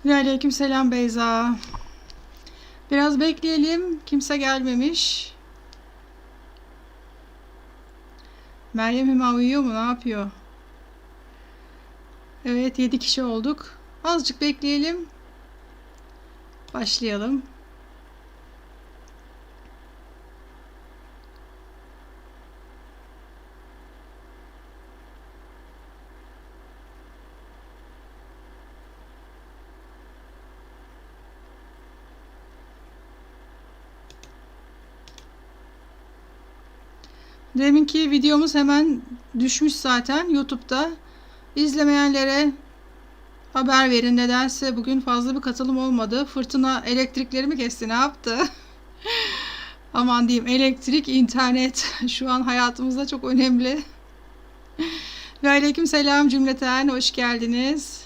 Ve aleykümselam Beyza. Biraz bekleyelim. Kimse gelmemiş. Meryem Hüma uyuyor mu? Ne yapıyor? Evet, 7 kişi olduk. Azıcık bekleyelim. Başlayalım. Deminki videomuz hemen düşmüş zaten YouTube'da. İzlemeyenlere haber verin. Nedense bugün fazla bir katılım olmadı. Fırtına elektriklerimi kesti. Ne yaptı? Aman diyeyim, elektrik, internet şu an hayatımızda çok önemli. Ve aleykümselam cümleten. Hoş geldiniz.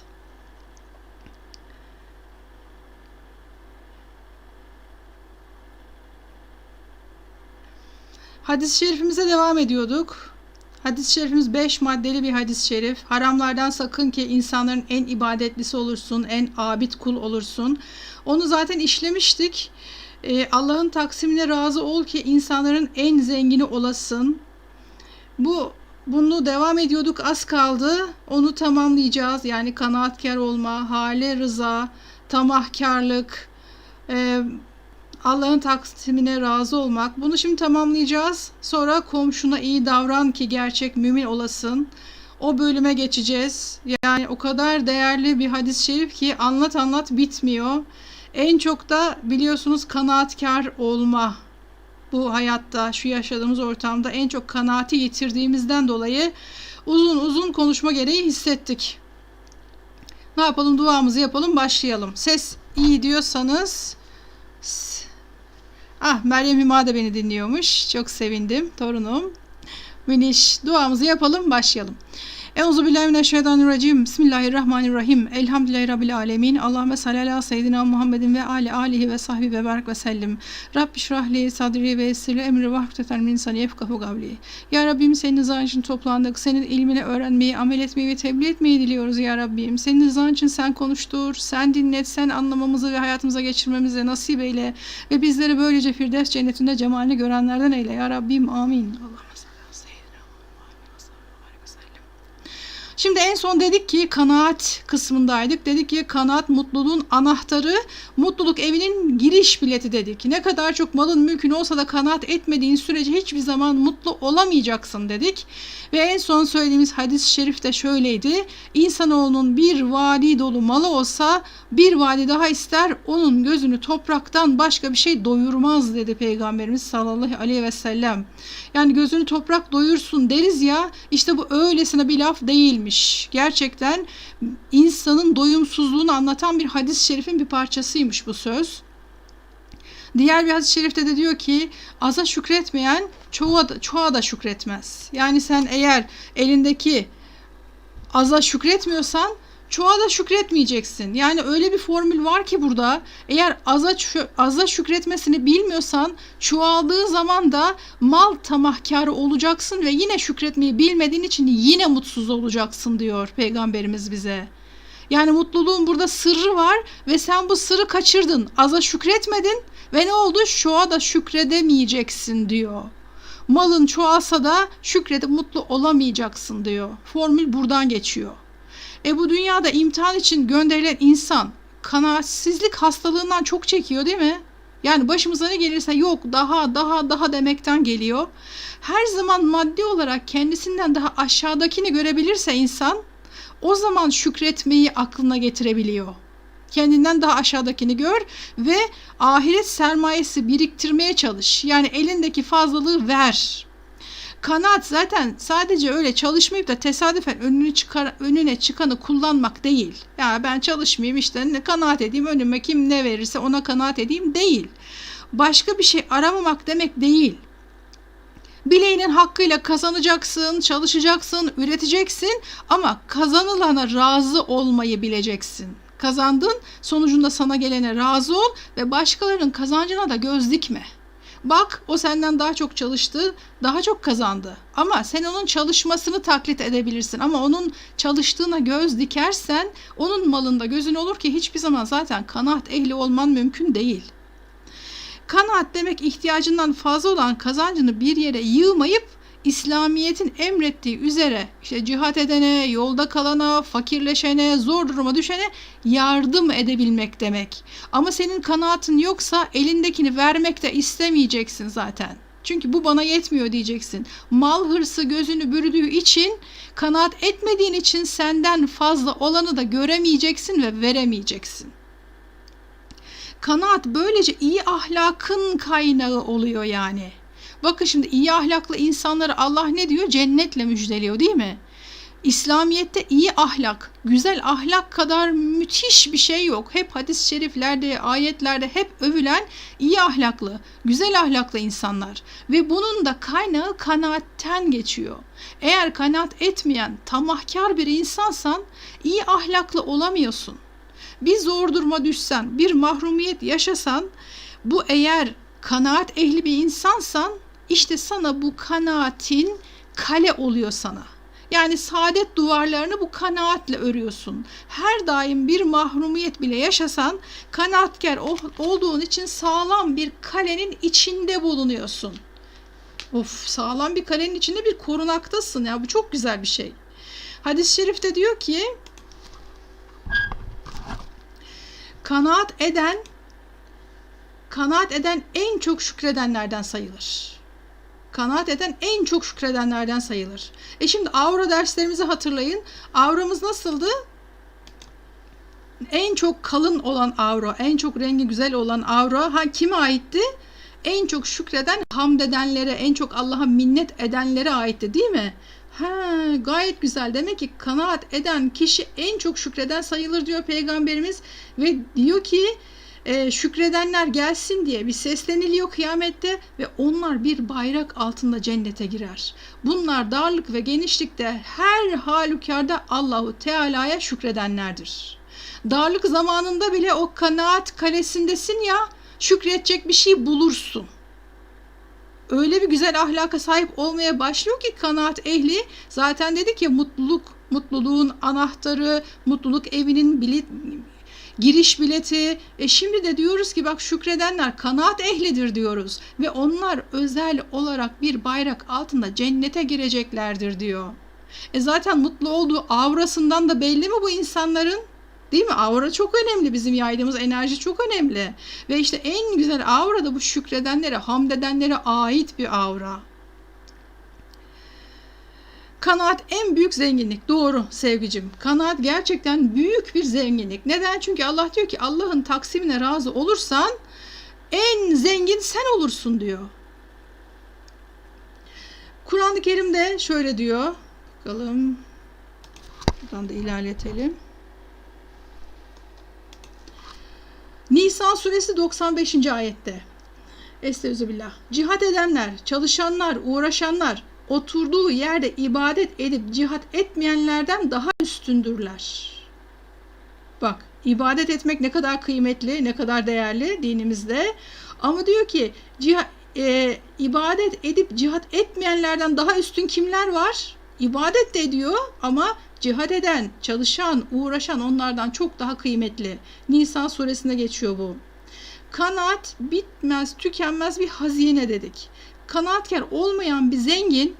Hadis-i şerifimize devam ediyorduk. Hadis-i şerifimiz 5 maddeli bir hadis-i şerif. Haramlardan sakın ki insanların en ibadetlisi olursun, en abid kul olursun. Onu zaten işlemiştik. Allah'ın taksimine razı ol ki insanların en zengini olasın. Bunu devam ediyorduk, az kaldı. Onu tamamlayacağız. Yani kanaatkar olma, hale rıza, tamahkarlık, Allah'ın taksimine razı olmak. Bunu şimdi tamamlayacağız. Sonra komşuna iyi davran ki gerçek mümin olasın. O bölüme geçeceğiz. Yani o kadar değerli bir hadis-i şerif ki anlat anlat bitmiyor. En çok da biliyorsunuz kanaatkar olma. Bu hayatta, şu yaşadığımız ortamda en çok kanaati yitirdiğimizden dolayı uzun uzun konuşma gereği hissettik. Ne yapalım? Duamızı yapalım, başlayalım. Ses iyi diyorsanız... Meryem Hüma da beni dinliyormuş. Çok sevindim. Torunum. Miniş. Duamızı yapalım. Başlayalım. Euzubillahimineşşeytanirracim. Bismillahirrahmanirrahim. Elhamdülillahi Rabbil alemin. Allahümme salli ala seyyidina Muhammedin ve alihi ve sahbihi ve barik ve sellim. Rabbi şrahli sadri ve yessirli emri vahdeten min lisani yefkahu kavli. Ya Rabbim, senin rızan için toplandık. Senin ilmini öğrenmeyi, amel etmeyi ve tebliğ etmeyi diliyoruz ya Rabbim. Senin rızan için sen konuştur, sen dinlet, sen anlamamızı ve hayatımıza geçirmemizi nasip eyle. Ve bizleri böylece Firdevs cennetinde cemalini görenlerden eyle ya Rabbim. Amin. Allah'ım. Şimdi en son dedik ki kanaat kısmındaydık. Dedik ki kanaat mutluluğun anahtarı, mutluluk evinin giriş bileti dedik. Ne kadar çok malın mülkün olsa da kanaat etmediğin sürece hiçbir zaman mutlu olamayacaksın dedik. Ve en son söylediğimiz hadis-i şerif de şöyleydi. İnsanoğlunun bir vadi dolu malı olsa bir vadi daha ister, onun gözünü topraktan başka bir şey doyurmaz dedi Peygamberimiz sallallahu aleyhi ve sellem. Yani gözünü toprak doyursun deriz ya, işte bu öylesine bir laf değilmiş. Gerçekten insanın doyumsuzluğunu anlatan bir hadis-i şerifin bir parçasıymış bu söz. Diğer bir hadis-i şerifte de diyor ki aza şükretmeyen çoğa da şükretmez. Yani sen eğer elindeki aza şükretmiyorsan çoğa da şükretmeyeceksin. Yani öyle bir formül var ki burada, eğer aza şükretmesini bilmiyorsan çoğaldığı zaman da mal tamahkarı olacaksın ve yine şükretmeyi bilmediğin için yine mutsuz olacaksın diyor Peygamberimiz bize. Yani mutluluğun burada sırrı var ve sen bu sırrı kaçırdın. Aza şükretmedin ve ne oldu? Çoğa da şükredemeyeceksin diyor. Malın çoğalsa da şükredip mutlu olamayacaksın diyor. Formül buradan geçiyor. Bu dünyada imtihan için gönderilen insan kanaatsizlik hastalığından çok çekiyor değil mi? Yani başımıza ne gelirse yok daha demekten geliyor. Her zaman maddi olarak kendisinden daha aşağıdakini görebilirse insan o zaman şükretmeyi aklına getirebiliyor. Kendinden daha aşağıdakini gör ve ahiret sermayesi biriktirmeye çalış. Yani elindeki fazlalığı ver. Kanaat zaten sadece öyle çalışmayıp da tesadüfen önüne çıkanı kullanmak değil. Ya ben çalışmayayım, işte ne kanaat edeyim, önüme kim ne verirse ona kanaat edeyim değil. Başka bir şey aramamak demek değil. Bileğinin hakkıyla kazanacaksın, çalışacaksın, üreteceksin ama kazanılana razı olmayı bileceksin. Kazandın, sonucunda sana gelene razı ol ve başkalarının kazancına da göz dikme. Bak o senden daha çok çalıştı, daha çok kazandı. Ama sen onun çalışmasını taklit edebilirsin. Ama onun çalıştığına göz dikersen onun malında gözün olur ki hiçbir zaman zaten kanaat ehli olman mümkün değil. Kanaat demek ihtiyacından fazla olan kazancını bir yere yığmayıp İslamiyet'in emrettiği üzere işte cihat edene, yolda kalana, fakirleşene, zor duruma düşene yardım edebilmek demek. Ama senin kanaatin yoksa elindekini vermek de istemeyeceksin zaten. Çünkü bu bana yetmiyor diyeceksin. Mal hırsı gözünü bürüdüğü için, kanaat etmediğin için senden fazla olanı da göremeyeceksin ve veremeyeceksin. Kanaat böylece iyi ahlakın kaynağı oluyor yani. Bakın şimdi iyi ahlaklı insanları Allah ne diyor? Cennetle müjdeliyor değil mi? İslamiyet'te iyi ahlak, güzel ahlak kadar müthiş bir şey yok. Hep hadis-i şeriflerde, ayetlerde hep övülen iyi ahlaklı, güzel ahlaklı insanlar. Ve bunun da kaynağı kanaatten geçiyor. Eğer kanaat etmeyen, tamahkar bir insansan iyi ahlaklı olamıyorsun. Bir zor duruma düşsen, bir mahrumiyet yaşasan, bu eğer kanaat ehli bir insansan, işte sana bu kanaatin kale oluyor sana. Yani saadet duvarlarını bu kanaatle örüyorsun. Her daim bir mahrumiyet bile yaşasan, kanaatkar olduğun için sağlam bir kalenin içinde bulunuyorsun. Of, sağlam bir kalenin içinde bir korunaktasın ya, bu çok güzel bir şey. Hadis-i şerifte diyor ki, kanaat eden en çok şükredenlerden sayılır. Kanaat eden en çok şükredenlerden sayılır. Şimdi avra derslerimizi hatırlayın. Avramız nasıldı? En çok kalın olan avra, en çok rengi güzel olan avra kime aitti? En çok şükreden, hamd edenlere, en çok Allah'a minnet edenlere aitti değil mi? Gayet güzel. Demek ki kanaat eden kişi en çok şükreden sayılır diyor Peygamberimiz. Ve diyor ki şükredenler gelsin diye bir sesleniliyor kıyamette ve onlar bir bayrak altında cennete girer. Bunlar darlık ve genişlikte her halükarda Allahu Teala'ya şükredenlerdir. Darlık zamanında bile o kanaat kalesindesin ya, şükredecek bir şey bulursun. Öyle bir güzel ahlaka sahip olmaya başlıyor ki kanaat ehli, zaten dedik ya, mutluluğun anahtarı, mutluluk evinin giriş bileti. Şimdi de diyoruz ki bak, şükredenler kanaat ehlidir diyoruz ve onlar özel olarak bir bayrak altında cennete gireceklerdir diyor. Zaten mutlu olduğu avrasından da belli mi bu insanların? Değil mi? Aura çok önemli. Bizim yaydığımız enerji çok önemli. Ve işte en güzel aura da bu şükredenlere, hamd edenlere ait bir aura. Kanaat en büyük zenginlik. Doğru sevgicim. Kanaat gerçekten büyük bir zenginlik. Neden? Çünkü Allah diyor ki Allah'ın taksimine razı olursan en zengin sen olursun diyor. Kur'an-ı Kerim'de şöyle diyor. Bakalım. Buradan da ilerletelim. Nisa suresi 95. ayette. Estağfirullah. Cihat edenler, çalışanlar, uğraşanlar oturduğu yerde ibadet edip cihat etmeyenlerden daha üstündürler. Bak, ibadet etmek ne kadar kıymetli, ne kadar değerli dinimizde. Ama diyor ki ibadet edip cihat etmeyenlerden daha üstün kimler var? İbadet de ediyor ama cihad eden, çalışan, uğraşan onlardan çok daha kıymetli. Nisa suresinde geçiyor bu. Kanaat bitmez, tükenmez bir hazine dedik. Kanaatkar olmayan bir zengin,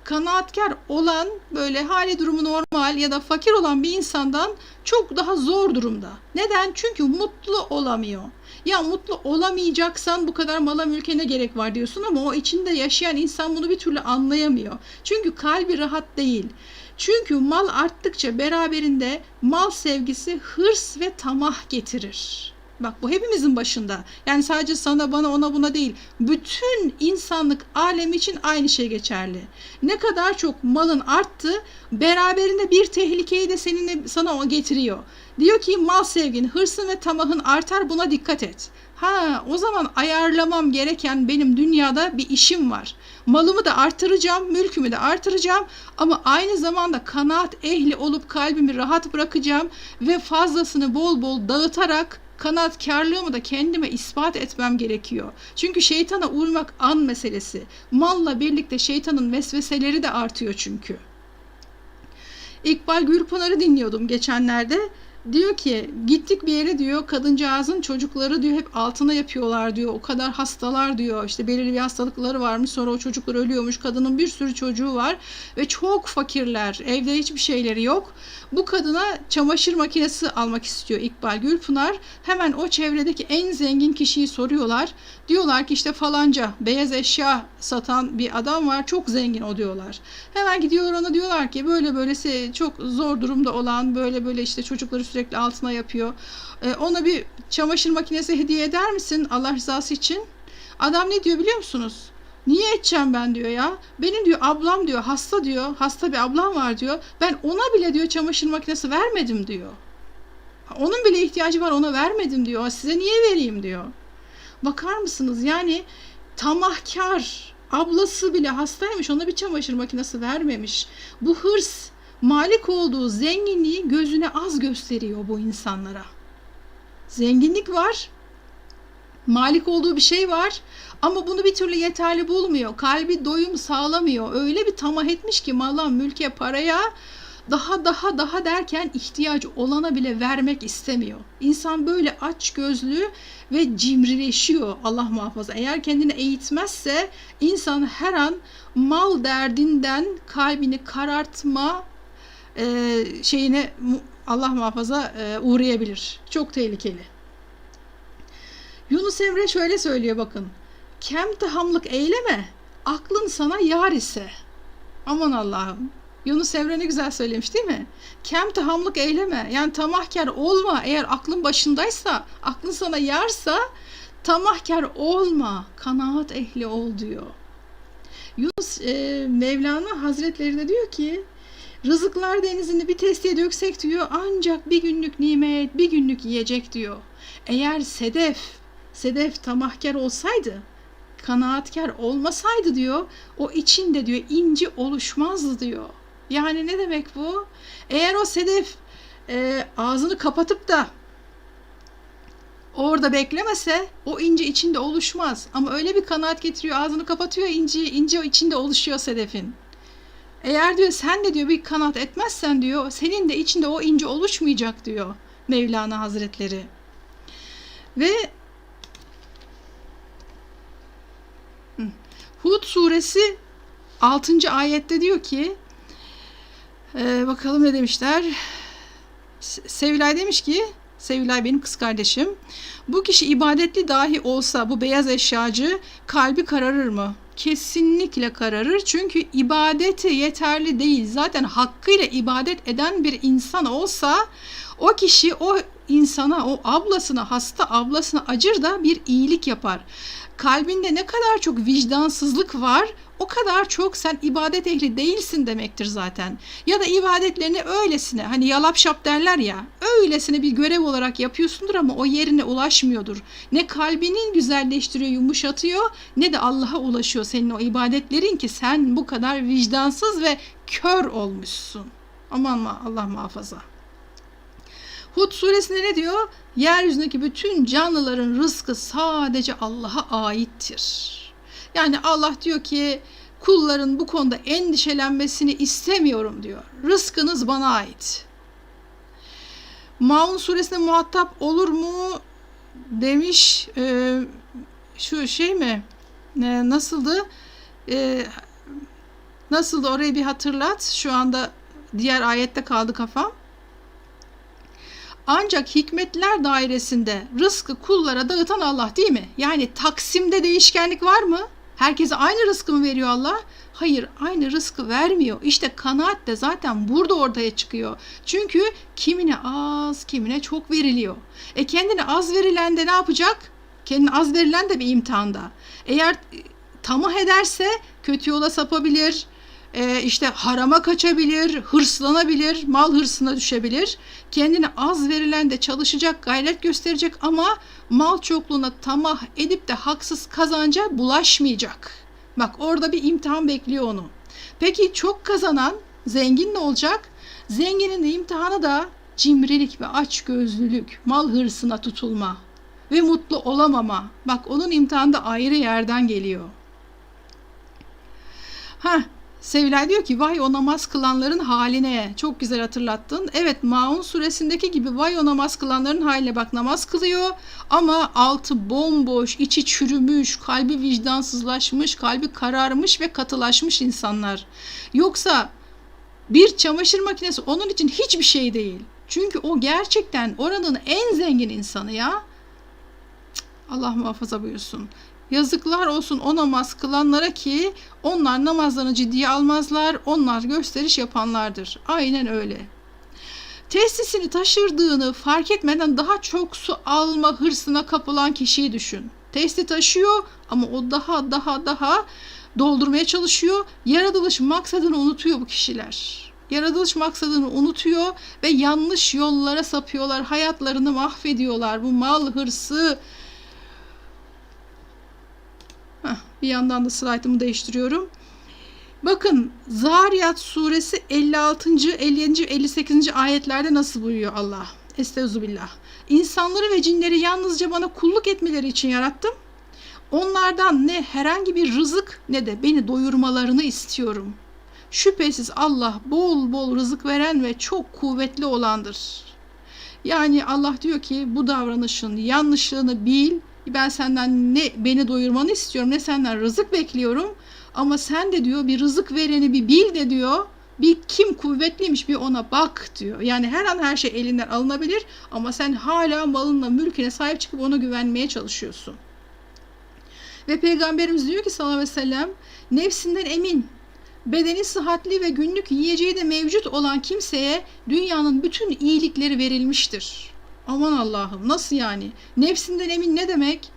kanaatkar olan, böyle hali durumu normal ya da fakir olan bir insandan çok daha zor durumda. Neden? Çünkü mutlu olamıyor. Ya mutlu olamayacaksan bu kadar mala mülke ne gerek var diyorsun ama o içinde yaşayan insan bunu bir türlü anlayamıyor. Çünkü kalbi rahat değil. Çünkü mal arttıkça beraberinde mal sevgisi hırs ve tamah getirir. Bak, bu hepimizin başında. Yani sadece sana, bana, ona, buna değil. Bütün insanlık alemi için aynı şey geçerli. Ne kadar çok malın arttı, beraberinde bir tehlikeyi de sana o getiriyor. Diyor ki mal sevgin, hırsın ve tamahın artar, buna dikkat et. O zaman ayarlamam gereken benim dünyada bir işim var. Malımı da artıracağım, mülkümü de artıracağım ama aynı zamanda kanaat ehli olup kalbimi rahat bırakacağım ve fazlasını bol bol dağıtarak kanaatkarlığımı da kendime ispat etmem gerekiyor. Çünkü şeytana uymak an meselesi. Malla birlikte şeytanın vesveseleri de artıyor çünkü. İkbal Gürpınar'ı dinliyordum geçenlerde. Diyor ki gittik bir yere diyor, kadıncağızın çocukları diyor hep altına yapıyorlar diyor, o kadar hastalar diyor, işte belirli bir hastalıkları varmış, sonra o çocuklar ölüyormuş, kadının bir sürü çocuğu var ve çok fakirler, evde hiçbir şeyleri yok. Bu kadına çamaşır makinesi almak istiyor İkbal Gürpınar. Hemen o çevredeki en zengin kişiyi soruyorlar. Diyorlar ki işte falanca beyaz eşya satan bir adam var, çok zengin o diyorlar. Hemen gidiyorlar ona, diyorlar ki böyle böylesi çok zor durumda olan, böyle böyle işte çocukları sürekli altına yapıyor. Ona bir çamaşır makinesi hediye eder misin Allah rızası için? Adam ne diyor biliyor musunuz? Niye edeceğim ben diyor ya. Benim diyor ablam diyor hasta diyor. Hasta bir ablam var diyor. Ben ona bile diyor çamaşır makinesi vermedim diyor. Onun bile ihtiyacı var, ona vermedim diyor. Size niye vereyim diyor. Bakar mısınız? Yani tamahkar, ablası bile hastaymış, ona bir çamaşır makinesi vermemiş. Bu hırs, malik olduğu zenginliği gözüne az gösteriyor bu insanlara. Zenginlik var, malik olduğu bir şey var ama bunu bir türlü yeterli bulmuyor. Kalbi doyum sağlamıyor. Öyle bir tamah etmiş ki mala, mülke, paraya, daha derken ihtiyacı olana bile vermek istemiyor. İnsan böyle aç gözlü ve cimrileşiyor, Allah muhafaza. Eğer kendini eğitmezse insan her an mal derdinden kalbini karartma şeyine, Allah muhafaza, uğrayabilir. Çok tehlikeli. Yunus Emre şöyle söylüyor bakın. Kemtahamlık eyleme, aklın sana yar ise. Aman Allah'ım. Yunus Emre ne güzel söylemiş değil mi? Kemtahamlık eyleme. Yani tamahkar olma. Eğer aklın başındaysa, aklın sana yarsa tamahkar olma. Kanaat ehli ol diyor. Yunus Mevlana Hazretleri de diyor ki rızıklar denizini bir testiye döksek diyor ancak bir günlük nimet, bir günlük yiyecek diyor. Eğer sedef tamahkar olsaydı, kanaatkar olmasaydı diyor, o içinde diyor inci oluşmazdı diyor. Yani ne demek bu? Eğer o sedef ağzını kapatıp da orada beklemese o inci içinde oluşmaz. Ama öyle bir kanaat getiriyor, ağzını kapatıyor, inci o içinde oluşuyor sedefin. Eğer diyor sen de diyor bir kanaat etmezsen diyor, senin de içinde o inci oluşmayacak diyor Mevlana Hazretleri. Ve Hud suresi 6. ayette diyor ki bakalım ne demişler. Sevilay demiş ki, Sevilay benim kız kardeşim, bu kişi ibadetli dahi olsa bu beyaz eşyacı kalbi kararır mı? Kesinlikle kararır. Çünkü ibadeti yeterli değil. Zaten hakkıyla ibadet eden bir insan olsa o kişi o insana, o ablasına, hasta ablasına acır da bir iyilik yapar. Kalbinde ne kadar çok vicdansızlık var, o kadar çok sen ibadet ehli değilsin demektir zaten. Ya da ibadetlerini öylesine, hani yalap şap derler ya, öylesine bir görev olarak yapıyorsundur ama o yerine ulaşmıyordur. Ne kalbinin güzelleştiriyor, yumuşatıyor, ne de Allah'a ulaşıyor senin o ibadetlerin ki sen bu kadar vicdansız ve kör olmuşsun. Aman Allah muhafaza. Hud suresinde ne diyor? Yeryüzündeki bütün canlıların rızkı sadece Allah'a aittir. Yani Allah diyor ki kulların bu konuda endişelenmesini istemiyorum diyor. Rızkınız bana ait. Maun suresinde muhatap olur mu demiş. Şu şey mi? Nasıldı? Nasıldı, orayı bir hatırlat. Şu anda diğer ayette kaldı kafam. Ancak hikmetler dairesinde rızkı kullara dağıtan Allah değil mi? Yani taksimde değişkenlik var mı? Herkese aynı rızkı mı veriyor Allah? Hayır, aynı rızkı vermiyor. İşte kanaat de zaten burada ortaya çıkıyor. Çünkü kimine az, kimine çok veriliyor. Kendine az verilen de ne yapacak? Kendine az verilen de bir imtihanda. Eğer tamah ederse kötü yola sapabilir, işte harama kaçabilir, hırslanabilir, mal hırsına düşebilir. Kendine az verilen de çalışacak, gayret gösterecek ama mal çokluğuna tamah edip de haksız kazanca bulaşmayacak. Bak orada bir imtihan bekliyor onu. Peki çok kazanan zengin ne olacak? Zenginin de imtihanı da cimrilik ve açgözlülük, mal hırsına tutulma ve mutlu olamama. Bak onun imtihanı da ayrı yerden geliyor. Sevilay diyor ki vay o namaz kılanların haline. Çok güzel hatırlattın. Evet, Maun suresindeki gibi vay o namaz kılanların haline, bak namaz kılıyor ama altı bomboş, içi çürümüş, kalbi vicdansızlaşmış, kalbi kararmış ve katılaşmış insanlar. Yoksa bir çamaşır makinesi onun için hiçbir şey değil. Çünkü o gerçekten oranın en zengin insanı ya. Allah muhafaza buyursun. Yazıklar olsun o namaz kılanlara ki onlar namazlarını ciddiye almazlar. Onlar gösteriş yapanlardır. Aynen öyle. Testisini taşırdığını fark etmeden daha çok su alma hırsına kapılan kişiyi düşün. Testi taşıyor ama o daha doldurmaya çalışıyor. Yaratılış maksadını unutuyor bu kişiler. Yaratılış maksadını unutuyor ve yanlış yollara sapıyorlar. Hayatlarını mahvediyorlar. Bu mal hırsı. Bir yandan da slaytımı değiştiriyorum. Bakın Zariyat suresi 56. 57. 58. ayetlerde nasıl buyuruyor Allah? Estağfirullah. İnsanları ve cinleri yalnızca bana kulluk etmeleri için yarattım. Onlardan ne herhangi bir rızık ne de beni doyurmalarını istiyorum. Şüphesiz Allah bol bol rızık veren ve çok kuvvetli olandır. Yani Allah diyor ki bu davranışın yanlışlığını bil. Ben senden ne beni doyurmanı istiyorum ne senden rızık bekliyorum. Ama sen de diyor bir rızık vereni bir bil de diyor. Bir kim kuvvetliymiş bir ona bak diyor. Yani her an her şey elinden alınabilir ama sen hala malınla mülküne sahip çıkıp ona güvenmeye çalışıyorsun. Ve Peygamberimiz diyor ki sallallahu aleyhi ve sellem nefsinden emin, bedeni sıhhatli ve günlük yiyeceği de mevcut olan kimseye dünyanın bütün iyilikleri verilmiştir. Aman Allah'ım nasıl yani? Nefsinden emin ne demek?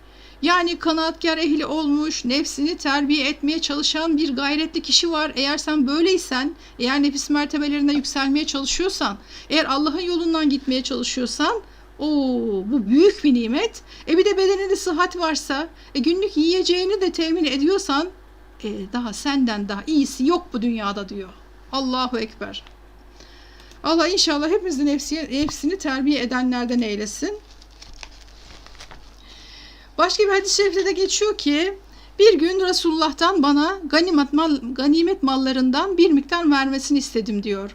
Yani kanaatkar ehli olmuş, nefsini terbiye etmeye çalışan bir gayretli kişi var. Eğer sen böyleysen, eğer nefis mertebelerine yükselmeye çalışıyorsan, eğer Allah'ın yolundan gitmeye çalışıyorsan, bu büyük bir nimet. Bir de bedeninde sıhhat varsa, günlük yiyeceğini de temin ediyorsan, daha senden daha iyisi yok bu dünyada diyor. Allahu Ekber. Allah inşallah hepimizin nefsini terbiye edenlerden eylesin. Başka bir hadis-i şerifte de geçiyor ki bir gün Resulullah'tan bana ganimet mallarından bir miktar vermesini istedim diyor.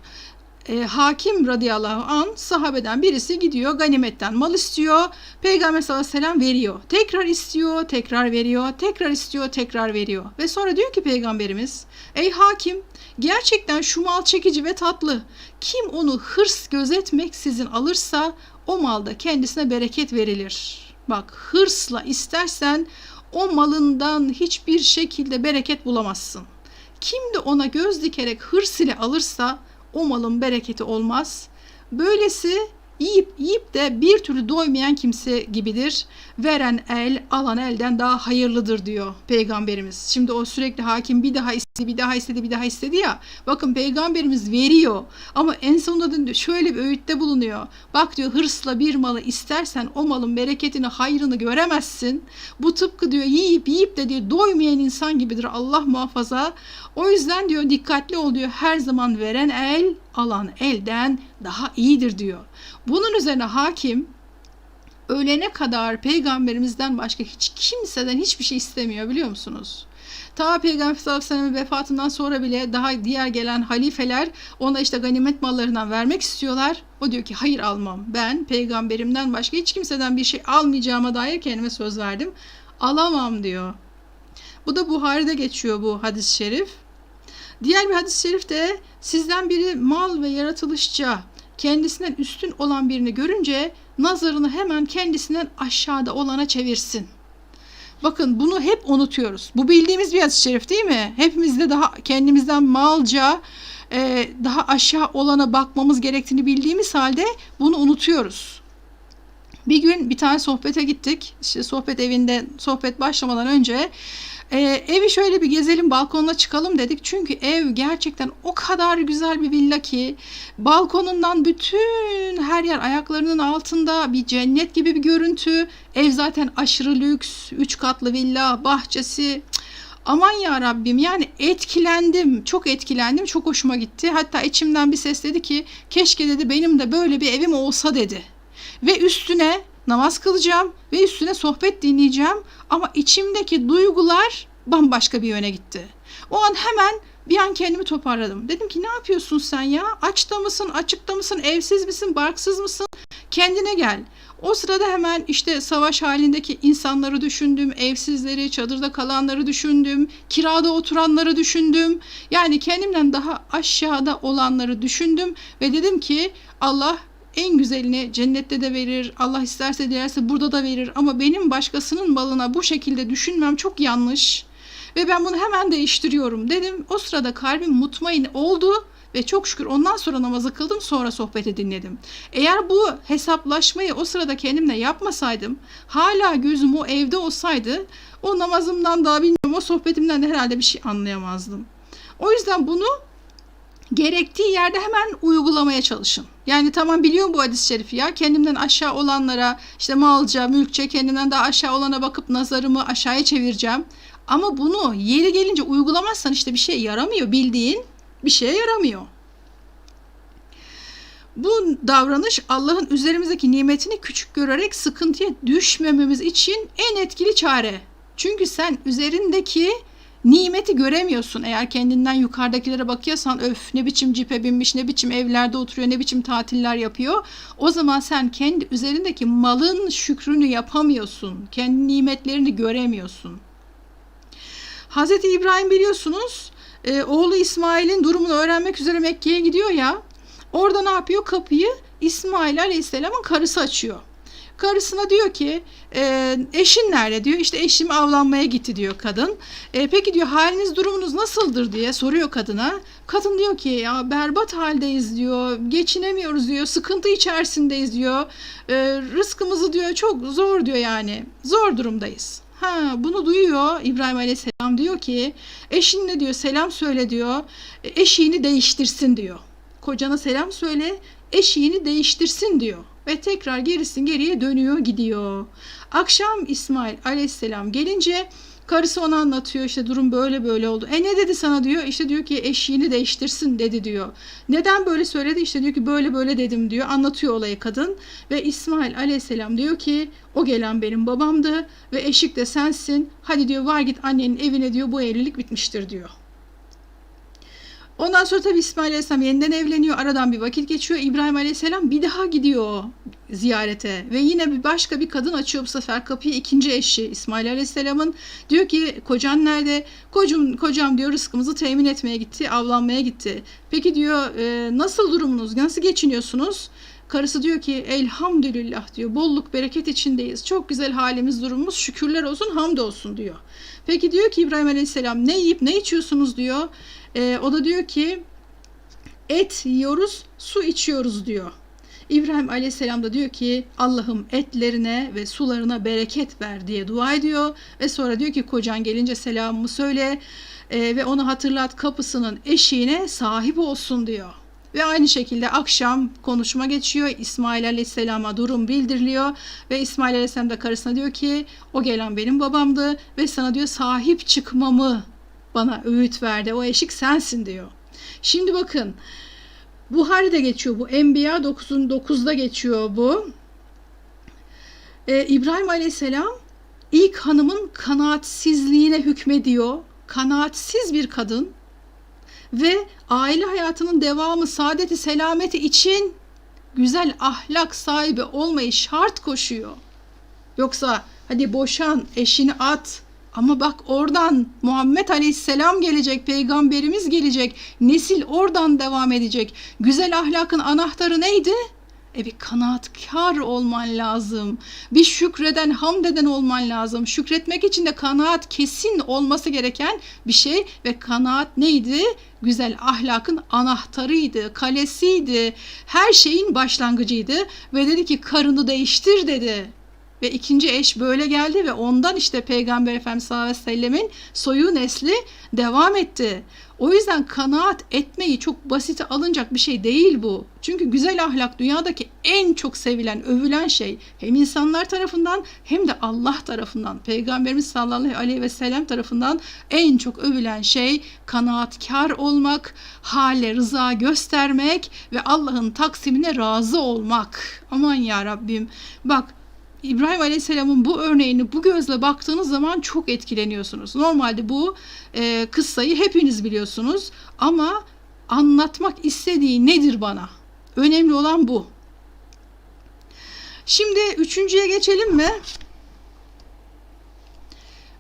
Hakim radıyallahu anh sahabeden birisi gidiyor ganimetten mal istiyor. Peygamber sallallahu aleyhi ve sellem veriyor. Tekrar istiyor, tekrar veriyor, tekrar istiyor, tekrar veriyor. Ve sonra diyor ki Peygamberimiz ey hakim gerçekten şu mal çekici ve tatlı. Kim onu hırs gözetmeksizin alırsa o malda kendisine bereket verilir. Bak hırsla istersen o malından hiçbir şekilde bereket bulamazsın. Kim de ona göz dikerek hırs ile alırsa o malın bereketi olmaz. Böylesi yiyip de bir türlü doymayan kimse gibidir. Veren el alan elden daha hayırlıdır diyor Peygamberimiz. Şimdi o sürekli hakim bir daha istedi ya. Bakın Peygamberimiz veriyor ama en sonunda da şöyle bir öğütte bulunuyor. Bak diyor hırsla bir malı istersen o malın bereketini hayrını göremezsin. Bu tıpkı diyor yiyip de diyor doymayan insan gibidir Allah muhafaza. O yüzden diyor dikkatli ol diyor her zaman veren el alan elden daha iyidir diyor. Bunun üzerine hakim ölene kadar peygamberimizden başka hiç kimseden hiçbir şey istemiyor biliyor musunuz? Ta Peygamber sallallahu aleyhi ve sellem'in vefatından sonra bile daha diğer gelen halifeler ona işte ganimet mallarından vermek istiyorlar. O diyor ki hayır almam. Ben peygamberimden başka hiç kimseden bir şey almayacağıma dair kendime söz verdim. Alamam diyor. Bu da Buhari'de geçiyor bu hadis-i şerif. Diğer bir hadis-i şerif de sizden biri mal ve yaratılışça kendisinden üstün olan birini görünce nazarını hemen kendisinden aşağıda olana çevirsin. Bakın bunu hep unutuyoruz. Bu bildiğimiz bir hadis-i şerif değil mi? Hepimiz de daha kendimizden malca daha aşağı olana bakmamız gerektiğini bildiğimiz halde bunu unutuyoruz. Bir gün bir tane sohbete gittik. İşte sohbet evinde sohbet başlamadan önce Evi şöyle bir gezelim, balkonuna çıkalım dedik. Çünkü ev gerçekten o kadar güzel bir villa ki balkonundan bütün her yer ayaklarının altında, bir cennet gibi bir görüntü. Ev zaten aşırı lüks, 3 katlı villa, bahçesi. Aman ya Rabbim, yani etkilendim, çok etkilendim, çok hoşuma gitti. Hatta içimden bir ses dedi ki keşke dedi benim de böyle bir evim olsa dedi. Ve üstüne namaz kılacağım ve üstüne sohbet dinleyeceğim ama içimdeki duygular bambaşka bir yöne gitti. O an hemen bir an kendimi toparladım. Dedim ki ne yapıyorsun sen ya? Açta mısın, açıkta mısın, evsiz misin, barksız mısın? Kendine gel. O sırada hemen işte savaş halindeki insanları düşündüm, evsizleri, çadırda kalanları düşündüm, kirada oturanları düşündüm. Yani kendimden daha aşağıda olanları düşündüm ve dedim ki Allah en güzelini cennette de verir, Allah isterse dilerse burada da verir ama benim başkasının malına bu şekilde düşünmem çok yanlış ve ben bunu hemen değiştiriyorum dedim. O sırada kalbim mutmain oldu ve çok şükür ondan sonra namazı kıldım, sonra sohbeti dinledim. Eğer bu hesaplaşmayı o sırada kendimle yapmasaydım, hala gözüm o evde olsaydı o namazımdan daha bilmiyorum, o sohbetimden de herhalde bir şey anlayamazdım. O yüzden bunu gerektiği yerde hemen uygulamaya çalışın. Yani tamam, biliyorum bu hadis-i şerifi ya. Kendimden aşağı olanlara, işte malca, mülkçe, kendimden daha aşağı olana bakıp nazarımı aşağıya çevireceğim. Ama bunu yeri gelince uygulamazsan işte bir şey yaramıyor. Bildiğin bir şeye yaramıyor. Bu davranış Allah'ın üzerimizdeki nimetini küçük görerek sıkıntıya düşmememiz için en etkili çare. Çünkü sen üzerindeki nimeti göremiyorsun. Eğer kendinden yukarıdakilere bakıyorsan, öf ne biçim cipe binmiş, ne biçim evlerde oturuyor, ne biçim tatiller yapıyor. O zaman sen kendi üzerindeki malın şükrünü yapamıyorsun. Kendi nimetlerini göremiyorsun. Hazreti İbrahim biliyorsunuz oğlu İsmail'in durumunu öğrenmek üzere Mekke'ye gidiyor ya. Orada ne yapıyor? Kapıyı İsmail Aleyhisselam'ın karısı açıyor. Karısına diyor ki eşin nerede diyor. İşte eşim avlanmaya gitti diyor kadın. Peki diyor haliniz durumunuz nasıldır diye soruyor kadına. Kadın diyor ki ya berbat haldeyiz diyor. Geçinemiyoruz diyor. Sıkıntı içerisindeyiz diyor. Rızkımızı diyor çok zor diyor yani. Zor durumdayız. Bunu duyuyor İbrahim Aleyhisselam, diyor ki eşinle diyor selam söyle diyor. Eşiğini değiştirsin diyor. Kocana selam söyle, eşiğini değiştirsin diyor. Ve tekrar geriye dönüyor gidiyor. Akşam İsmail Aleyhisselam gelince karısı ona anlatıyor, işte durum böyle böyle oldu. Ne dedi sana diyor. İşte diyor ki eşiğini değiştirsin dedi diyor. Neden böyle söyledi? İşte diyor ki böyle böyle dedim diyor. Anlatıyor olayı kadın. Ve İsmail Aleyhisselam diyor ki o gelen benim babamdı ve eşik de sensin. Hadi diyor var git annenin evine diyor, bu evlilik bitmiştir diyor. Ondan sonra tabii İsmail Aleyhisselam yeniden evleniyor. Aradan bir vakit geçiyor. İbrahim Aleyhisselam bir daha gidiyor ziyarete. Ve yine başka bir kadın açıyor bu sefer kapıyı. İkinci eşi İsmail Aleyhisselam'ın. Diyor ki kocan nerede? Kocam diyor rızkımızı temin etmeye gitti. Avlanmaya gitti. Peki diyor nasıl durumunuz? Nasıl geçiniyorsunuz? Karısı diyor ki elhamdülillah diyor. Bolluk bereket içindeyiz. Çok güzel halimiz, durumumuz. Şükürler olsun, hamdolsun diyor. Peki diyor ki İbrahim Aleyhisselam ne yiyip ne içiyorsunuz diyor. O da diyor ki et yiyoruz, su içiyoruz diyor. İbrahim Aleyhisselam da diyor ki Allah'ım etlerine ve sularına bereket ver diye dua ediyor. Ve sonra diyor ki kocan gelince selamımı söyle ve onu hatırlat, kapısının eşiğine sahip olsun diyor. Ve aynı şekilde akşam konuşma geçiyor. İsmail Aleyhisselam'a durum bildiriliyor. Ve İsmail Aleyhisselam da karısına diyor ki o gelen benim babamdı ve sana diyor sahip çıkmamı bana öğüt verdi. O eşik sensin diyor. Şimdi bakın Buhari'de geçiyor bu. Enbiya 9'da geçiyor bu. İbrahim Aleyhisselam ilk hanımın kanaatsizliğine hükmediyor. Kanaatsiz bir kadın ve aile hayatının devamı, saadeti, selameti için güzel ahlak sahibi olmayı şart koşuyor. Yoksa hadi boşan, eşini at. Ama bak oradan Muhammed Aleyhisselam gelecek, peygamberimiz gelecek, nesil oradan devam edecek. Güzel ahlakın anahtarı neydi? Bir kanaatkar olman lazım. Bir şükreden, hamd eden olman lazım. Şükretmek için de kanaat kesin olması gereken bir şey ve kanaat neydi? Güzel ahlakın anahtarıydı, kalesiydi. Her şeyin başlangıcıydı ve dedi ki karını değiştir dedi. Ve ikinci eş böyle geldi ve ondan işte Peygamber Efendimiz sallallahu aleyhi ve sellemin soyu nesli devam etti. O yüzden kanaat etmeyi çok basite alınacak bir şey değil bu. Çünkü güzel ahlak dünyadaki en çok sevilen, övülen şey hem insanlar tarafından hem de Allah tarafından, Peygamberimiz sallallahu aleyhi ve sellem tarafından en çok övülen şey kanaatkar olmak, hale rıza göstermek ve Allah'ın taksimine razı olmak. Aman ya Rabbim, bak, İbrahim Aleyhisselam'ın bu örneğini bu gözle baktığınız zaman çok etkileniyorsunuz. Normalde bu kıssayı hepiniz biliyorsunuz ama anlatmak istediği nedir bana? Önemli olan bu. Şimdi üçüncüye geçelim mi?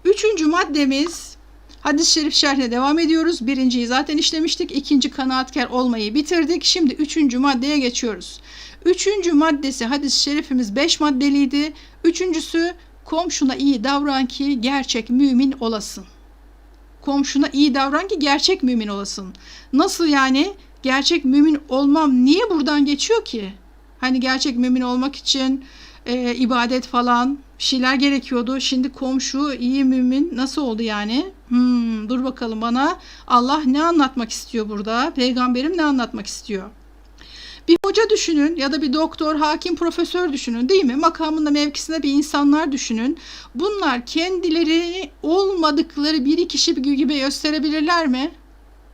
Üçüncü maddemiz, hadis-i şerif şerhine devam ediyoruz. Birinciyi zaten işlemiştik. İkinci kanaatkar olmayı bitirdik. Şimdi üçüncü maddeye geçiyoruz. Üçüncü maddesi, hadis-i şerifimiz 5 maddeliydi. Üçüncüsü, komşuna iyi davran ki gerçek mümin olasın. Komşuna iyi davran ki gerçek mümin olasın. Nasıl yani? Gerçek mümin olmam niye buradan geçiyor ki? Hani gerçek mümin olmak için ibadet falan bir şeyler gerekiyordu. Şimdi komşu iyi mümin nasıl oldu yani? Dur bakalım, bana Allah ne anlatmak istiyor burada? Peygamberim ne anlatmak istiyor? Bir hoca düşünün ya da bir doktor, hakim, profesör düşünün, değil mi? Makamında, mevkisinde bir insanlar düşünün. Bunlar kendileri olmadıkları bir kişi gibi gösterebilirler mi?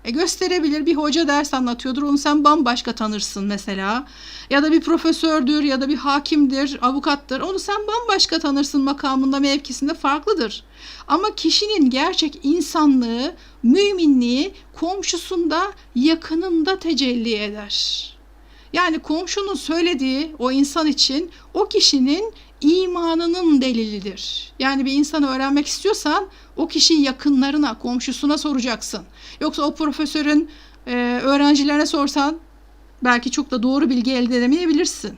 Gösterebilir. Bir hoca ders anlatıyordur, onu sen bambaşka tanırsın mesela. Ya da bir profesördür ya da bir hakimdir, avukattır, onu sen bambaşka tanırsın, makamında, mevkisinde farklıdır. Ama kişinin gerçek insanlığı, müminliği komşusunda, yakınında tecelli eder. Yani komşunun söylediği o insan için o kişinin imanının delilidir. Yani bir insanı öğrenmek istiyorsan o kişinin yakınlarına, komşusuna soracaksın. Yoksa o profesörün öğrencilerine sorsan belki çok da doğru bilgi elde edemeyebilirsin.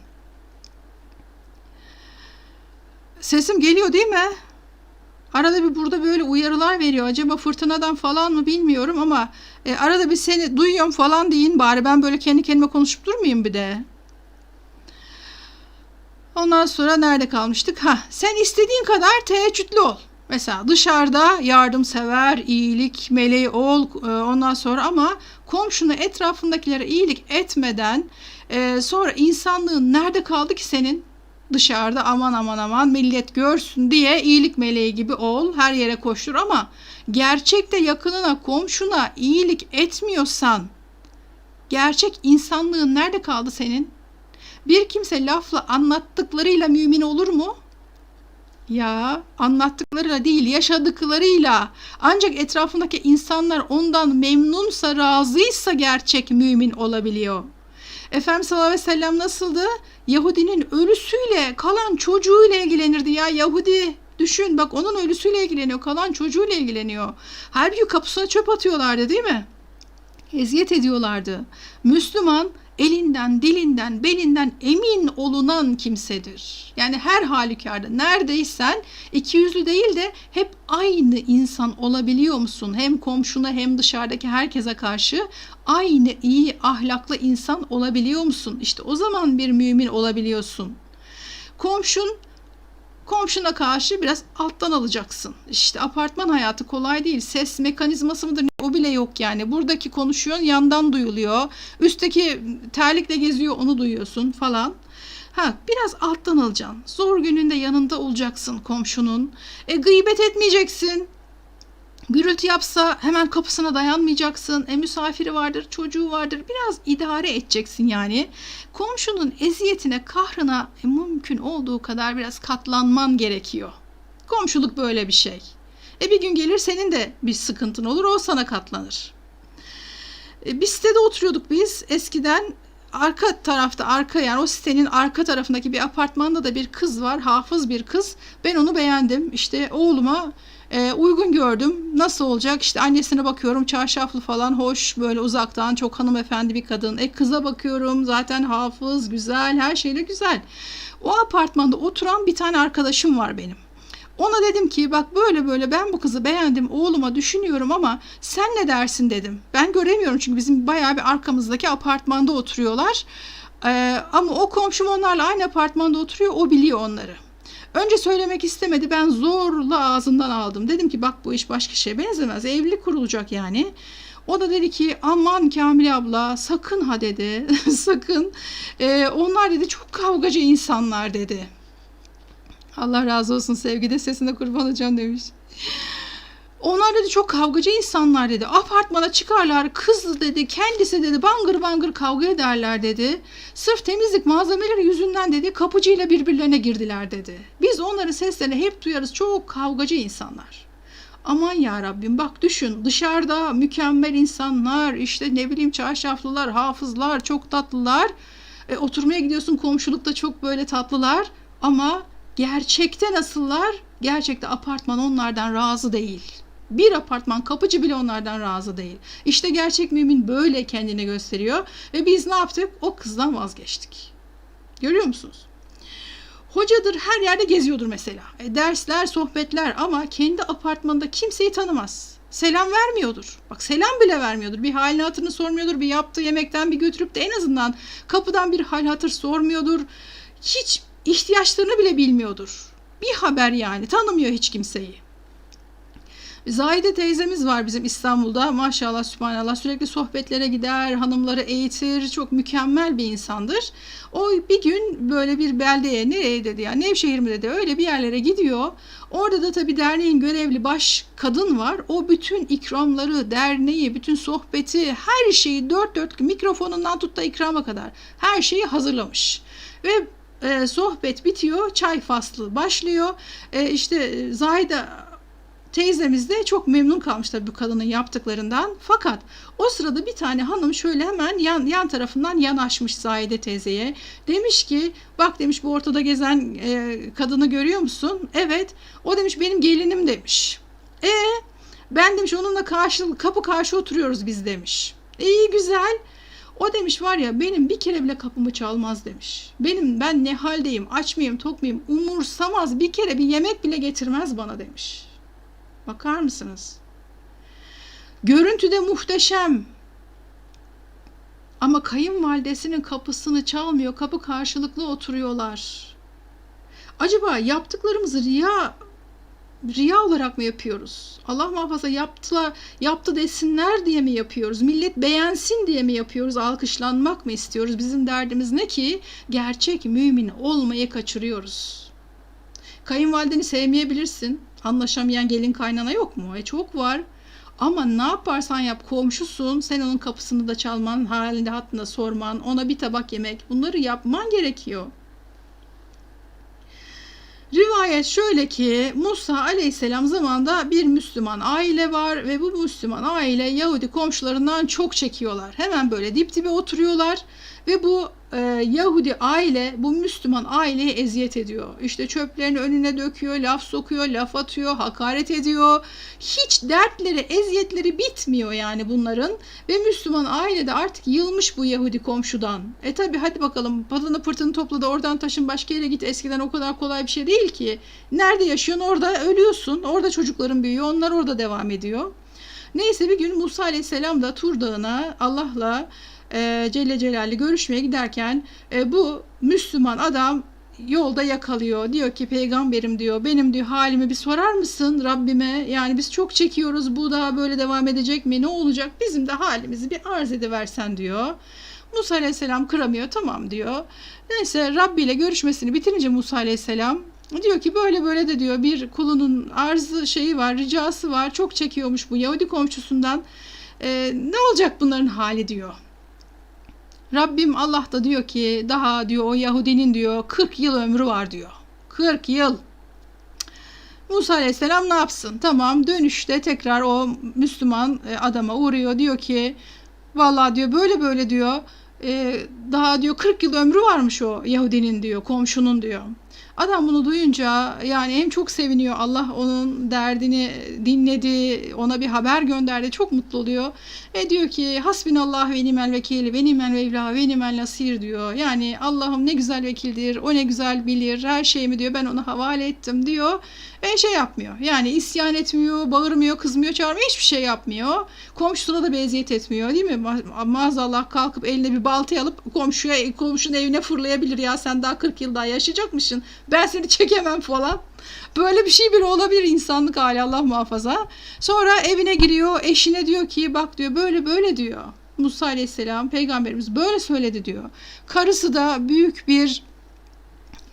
Sesim geliyor değil mi? Arada bir burada böyle uyarılar veriyor. Acaba fırtınadan falan mı bilmiyorum ama arada bir seni duyuyorum falan deyin bari. Ben böyle kendi kendime konuşup durmayayım bir de. Ondan sonra nerede kalmıştık? Sen istediğin kadar teheccüdlü ol. Mesela dışarıda yardımsever, iyilik meleği ol ondan sonra, ama komşuna, etrafındakilere iyilik etmeden sonra insanlığın nerede kaldı ki senin? Dışarıda aman aman aman millet görsün diye iyilik meleği gibi ol, her yere koştur, ama gerçekte yakınına, komşuna iyilik etmiyorsan gerçek insanlığın nerede kaldı senin? Bir kimse lafla, anlattıklarıyla mümin olur mu? Ya anlattıklarıyla değil, yaşadıklarıyla. Ancak etrafındaki insanlar ondan memnunsa, razıysa gerçek mümin olabiliyor. Efendimiz sallallahu aleyhi ve sellem nasıldı? Yahudinin ölüsüyle, kalan çocuğuyla ilgilenirdi ya. Yahudi düşün bak, onun ölüsüyle ilgileniyor, kalan çocuğuyla ilgileniyor. Halbuki kapısına çöp atıyorlardı değil mi? Eziyet ediyorlardı. Müslüman elinden, dilinden, belinden emin olunan kimsedir. Yani her halükarda neredeysen ikiyüzlü değil de hep aynı insan olabiliyor musun? Hem komşuna hem dışarıdaki herkese karşı aynı iyi ahlaklı insan olabiliyor musun? İşte o zaman bir mümin olabiliyorsun. Komşuna karşı biraz alttan alacaksın. İşte apartman hayatı kolay değil. Ses mekanizması mıdır? O bile yok yani. Buradaki konuşuyorsun, yandan duyuluyor. Üstteki terlikle geziyor, onu duyuyorsun falan. Biraz alttan alacaksın. Zor gününde yanında olacaksın komşunun. Gıybet etmeyeceksin. Gürültü yapsa hemen kapısına dayanmayacaksın. Misafiri vardır, çocuğu vardır. Biraz idare edeceksin yani. Komşunun eziyetine, kahrına mümkün olduğu kadar biraz katlanman gerekiyor. Komşuluk böyle bir şey. Bir gün gelir senin de bir sıkıntın olur, o sana katlanır. Bir sitede oturuyorduk biz eskiden. Arka tarafta, yani o sitenin arka tarafındaki bir apartmanda da bir kız var, hafız bir kız. Ben onu beğendim. İşte oğluma uygun gördüm. Nasıl olacak? İşte annesine bakıyorum, çarşaflı falan, hoş, böyle uzaktan çok hanımefendi bir kadın. Kıza bakıyorum, zaten hafız, güzel, her şeyle güzel. O apartmanda oturan bir tane arkadaşım var benim. Ona dedim ki bak böyle ben bu kızı beğendim, oğluma düşünüyorum ama sen ne dersin dedim. Ben göremiyorum çünkü bizim bayağı bir arkamızdaki apartmanda oturuyorlar. Ama o komşum onlarla aynı apartmanda oturuyor, o biliyor onları. Önce söylemek istemedi. Ben zorla ağzından aldım. Dedim ki bak bu iş başka şeye benzemez. Evlilik kurulacak yani. O da dedi ki aman Kamile abla sakın ha dedi. Sakın. Onlar dedi çok kavgacı insanlar dedi. Allah razı olsun, sevgide sesine kurban olacağım demiş. Onlar dedi çok kavgacı insanlar dedi. Apartmana çıkarlar, kız dedi kendisi dedi bangır bangır kavga ederler dedi. Sırf temizlik malzemeleri yüzünden dedi kapıcıyla birbirlerine girdiler dedi. Biz onların seslerini hep duyarız, çok kavgacı insanlar. Aman ya Rabbim, bak düşün, dışarıda mükemmel insanlar, işte ne bileyim çarşaflılar, hafızlar, çok tatlılar. Oturmaya gidiyorsun, komşulukta çok böyle tatlılar ama gerçekte nasıllar? Gerçekte apartman onlardan razı değil. Bir apartman kapıcı bile onlardan razı değil. İşte gerçek mümin böyle kendini gösteriyor ve biz ne yaptık? O kızdan vazgeçtik. Görüyor musunuz? Hocadır, her yerde geziyordur mesela. Dersler, sohbetler ama kendi apartmanında kimseyi tanımaz. Selam vermiyordur. Bak selam bile vermiyordur. Bir halini hatırını sormuyordur. Bir yaptığı yemekten bir götürüp de en azından kapıdan bir hal hatır sormuyordur. Hiç ihtiyaçlarını bile bilmiyordur. Bir haber yani, tanımıyor hiç kimseyi. Zahide teyzemiz var bizim İstanbul'da, maşallah sübhanallah, sürekli sohbetlere gider, hanımları eğitir, çok mükemmel bir insandır. O bir gün böyle bir beldeye, nereye dedi ya, Nevşehir mi dedi, öyle bir yerlere gidiyor. Orada da tabii derneğin görevli baş kadın var. O bütün ikramları, derneği, bütün sohbeti, her şeyi dört dört, mikrofonundan tut da ikrama kadar her şeyi hazırlamış. Ve sohbet bitiyor, çay faslı başlıyor. İşte Zahide teyzemiz de çok memnun kalmış tabii bu kadının yaptıklarından. Fakat o sırada bir tane hanım şöyle hemen yan tarafından yanaşmış Zahide teyzeye. Demiş ki bak demiş, bu ortada gezen kadını görüyor musun? Evet. O demiş benim gelinim demiş. Ben demiş onunla kapı karşı oturuyoruz biz demiş. İyi güzel. O demiş var ya, benim bir kere bile kapımı çalmaz demiş. Ben ne haldeyim, aç mıyım, tok muyum umursamaz, bir kere bir yemek bile getirmez bana demiş. Bakar mısınız? Görüntüde muhteşem. Ama kayınvalidesinin kapısını çalmıyor. Kapı karşılıklı oturuyorlar. Acaba yaptıklarımızı riya olarak mı yapıyoruz? Allah muhafaza, yaptı desinler diye mi yapıyoruz? Millet beğensin diye mi yapıyoruz? Alkışlanmak mı istiyoruz? Bizim derdimiz ne ki? Gerçek mümin olmayı kaçırıyoruz. Kayınvalideni sevmeyebilirsin. Anlaşamayan gelin kaynana yok mu? Çok var. Ama ne yaparsan yap, komşusun, sen onun kapısını da çalman, halinde hattında sorman, ona bir tabak yemek, bunları yapman gerekiyor. Rivayet şöyle ki Musa aleyhisselam zamanında bir Müslüman aile var ve bu Müslüman aile Yahudi komşularından çok çekiyorlar. Hemen böyle dip dibe oturuyorlar ve bu Yahudi aile bu Müslüman aileye eziyet ediyor. İşte çöplerini önüne döküyor, laf sokuyor, laf atıyor, hakaret ediyor. Hiç dertleri, eziyetleri bitmiyor yani bunların. Ve Müslüman aile de artık yılmış bu Yahudi komşudan. Tabi hadi bakalım, patını pırtını topla da oradan taşın başka yere git. Eskiden o kadar kolay bir şey değil ki. Nerede yaşıyorsun orada ölüyorsun. Orada çocukların büyüyor, onlar orada devam ediyor. Neyse bir gün Musa aleyhisselam da Tur Dağı'na Allah'la Celle Celal'le görüşmeye giderken bu Müslüman adam yolda yakalıyor. Diyor ki peygamberim diyor, benim diyor halimi bir sorar mısın Rabbime? Yani biz çok çekiyoruz, bu daha böyle devam edecek mi? Ne olacak? Bizim de halimizi bir arz ediversen diyor. Musa aleyhisselam kıramıyor, tamam diyor. Neyse Rabbi ile görüşmesini bitirince Musa aleyhisselam diyor ki böyle böyle de diyor bir kulunun arzı şeyi var, ricası var. Çok çekiyormuş bu Yahudi komşusundan. Ne olacak bunların hali diyor. Rabbim Allah da diyor ki daha diyor o Yahudinin diyor 40 yıl ömrü var diyor. 40 yıl. Musa aleyhisselam ne yapsın? Tamam, dönüşte tekrar o Müslüman adama uğruyor. Diyor ki vallahi diyor böyle böyle diyor daha diyor 40 yıl ömrü varmış o Yahudinin diyor, komşunun diyor. Adam bunu duyunca yani hem çok seviniyor, Allah onun derdini dinledi, ona bir haber gönderdi, çok mutlu oluyor. Diyor ki hasbinallah ve nimel vekil ve nimel mevla ve nimel nasir diyor. Yani Allah'ım ne güzel vekildir, o ne güzel bilir, her şeyimi diyor ben ona havale ettim diyor. Şey yapmıyor, yani isyan etmiyor, bağırmıyor, kızmıyor, çağırmıyor, hiçbir şey yapmıyor. Komşusuna da bir eziyet etmiyor, değil mi? Maazallah kalkıp eline bir baltayı alıp komşunun evine fırlayabilir, ya sen daha 40 yıl daha yaşayacakmışsın Ben seni çekemem falan. Böyle bir şey bile olabilir, insanlık hali, Allah muhafaza. Sonra evine giriyor, eşine diyor ki bak diyor, böyle böyle diyor. Musa Aleyhisselam peygamberimiz böyle söyledi diyor. Karısı da büyük bir